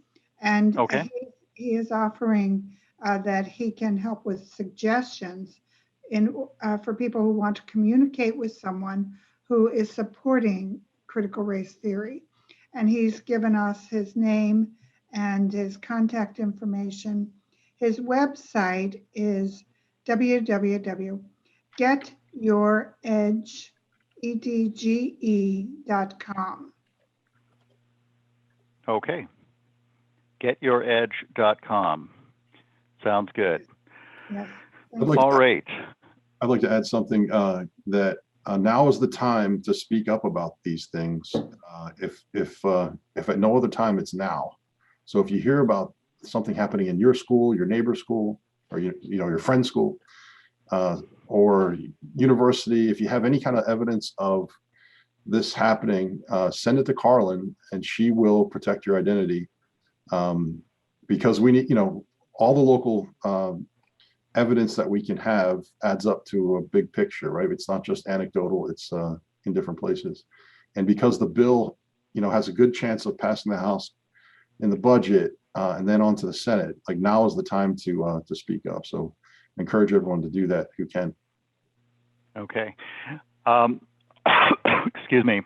and Okay. he is offering that he can help with suggestions for people who want to communicate with someone who is supporting critical race theory. And he's given us his name and his contact information. His website is www.getYourEdge.com. Okay. GetYourEdge.com. Sounds good. Yes. All right. I'd like to add something that now is the time to speak up about these things. If at no other time, it's now. So if you hear about something happening in your school, your neighbor's school, or your friend's school, or university, if you have any kind of evidence of this happening, send it to Karlyn, and she will protect your identity. Because we need, all the local evidence that we can have adds up to a big picture, right? It's not just anecdotal, it's in different places. And because the bill, has a good chance of passing the House in the budget and then on to the Senate, like now is the time to speak up. So I encourage everyone to do that who can. Okay. Excuse me.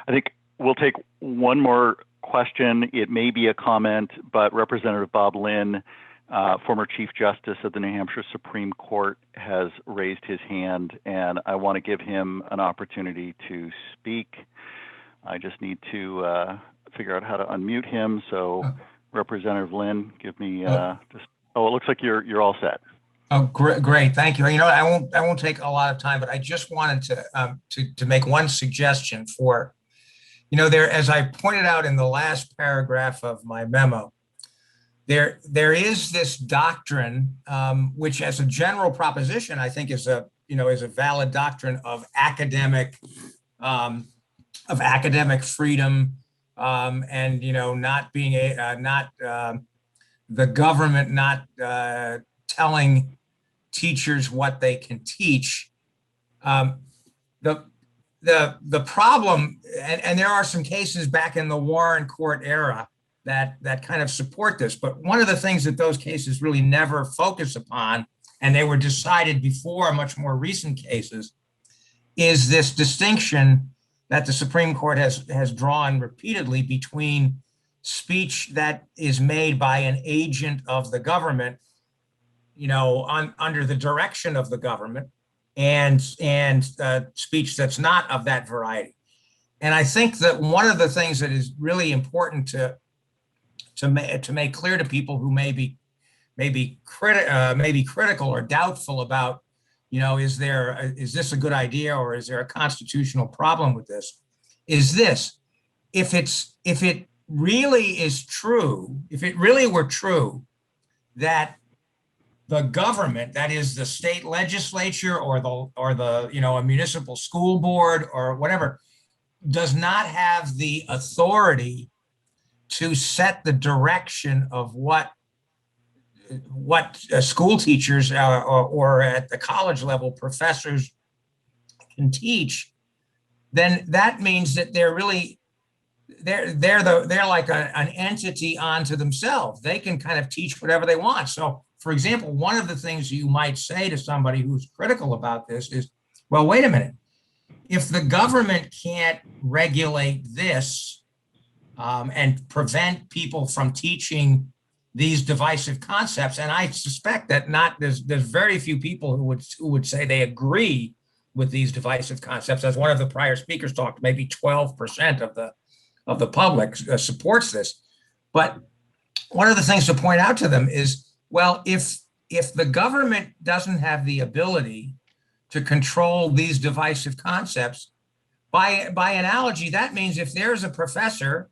I think we'll take one more question. It may be a comment, but Representative Bob Lynn, former Chief Justice of the New Hampshire Supreme Court, has raised his hand, and I want to give him an opportunity to speak. I just need to figure out how to unmute him. So, Representative Lynn, give me just. Oh, it looks like you're all set. Oh, great, thank you. I won't take a lot of time, but I just wanted to make one suggestion for, there, as I pointed out in the last paragraph of my memo, there is this doctrine, which as a general proposition, I think is a valid doctrine of academic freedom, and not being the government not telling teachers what they can teach. The problem, and there are some cases back in the Warren Court era that kind of support this, but one of the things that those cases really never focus upon, and they were decided before much more recent cases, is this distinction that the Supreme Court has drawn repeatedly between speech that is made by an agent of the government, under the direction of the government, and speech that's not of that variety. And I think that one of the things that is really important to make clear to people who may be critical or doubtful about, is this a good idea, or is there a constitutional problem with this, is this: if it really is true, if it really were true that the government, that is the state legislature or the a municipal school board or whatever, does not have the authority to set the direction of what school teachers or at the college level professors can teach, then that means that they're like an entity unto themselves. They can kind of teach whatever they want. So, for example, one of the things you might say to somebody who's critical about this is, well, wait a minute. If the government can't regulate this and prevent people from teaching these divisive concepts, and I suspect that there's very few people who would say they agree with these divisive concepts. As one of the prior speakers talked, maybe 12% of the public supports this. But one of the things to point out to them is, well, if the government doesn't have the ability to control these divisive concepts, by analogy, that means if there's a professor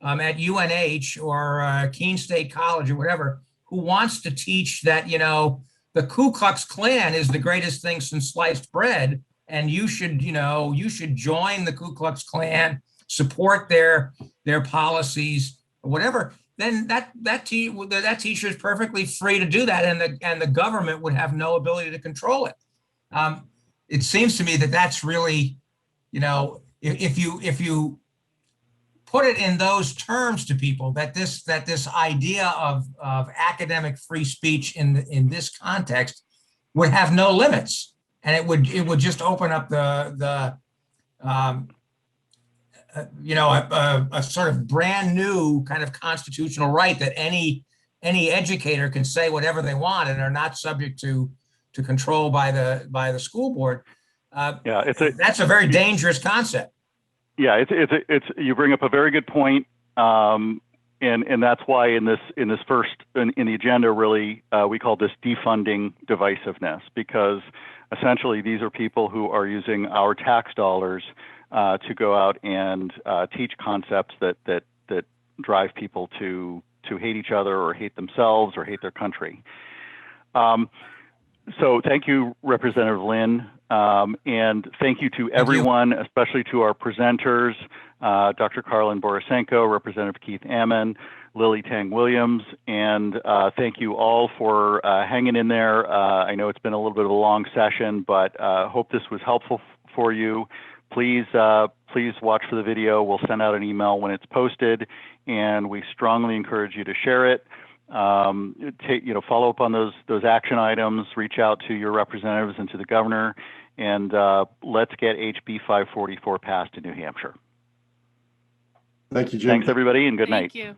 at UNH or Keene State College or whatever who wants to teach that, the Ku Klux Klan is the greatest thing since sliced bread, and you should join the Ku Klux Klan, support their policies, or whatever. then that teacher is perfectly free to do that, and the government would have no ability to control it. It seems to me that that's really, if you put it in those terms to people, that this idea of academic free speech in this context would have no limits, and it would just open up a sort of brand new kind of constitutional right that any educator can say whatever they want and are not subject to control by the school board. That's a very dangerous concept. Yeah, it's you bring up a very good point, and that's why in the agenda really we call this defunding divisiveness, because essentially these are people who are using our tax dollars to go out and teach concepts that drive people to hate each other or hate themselves or hate their country. So thank you, Representative Lynn, and thank you to everyone, especially to our presenters, Dr. Karlyn Borysenko, Representative Keith Ammon, Lily Tang Williams, and thank you all for hanging in there. I know it's been a little bit of a long session, but hope this was helpful for you. Please watch for the video. We'll send out an email when it's posted, and we strongly encourage you to share it. Follow up on those action items, reach out to your representatives and to the governor, and let's get HB 544 passed in New Hampshire. Thank you, Jim. Thanks, everybody, and good night. Thank you.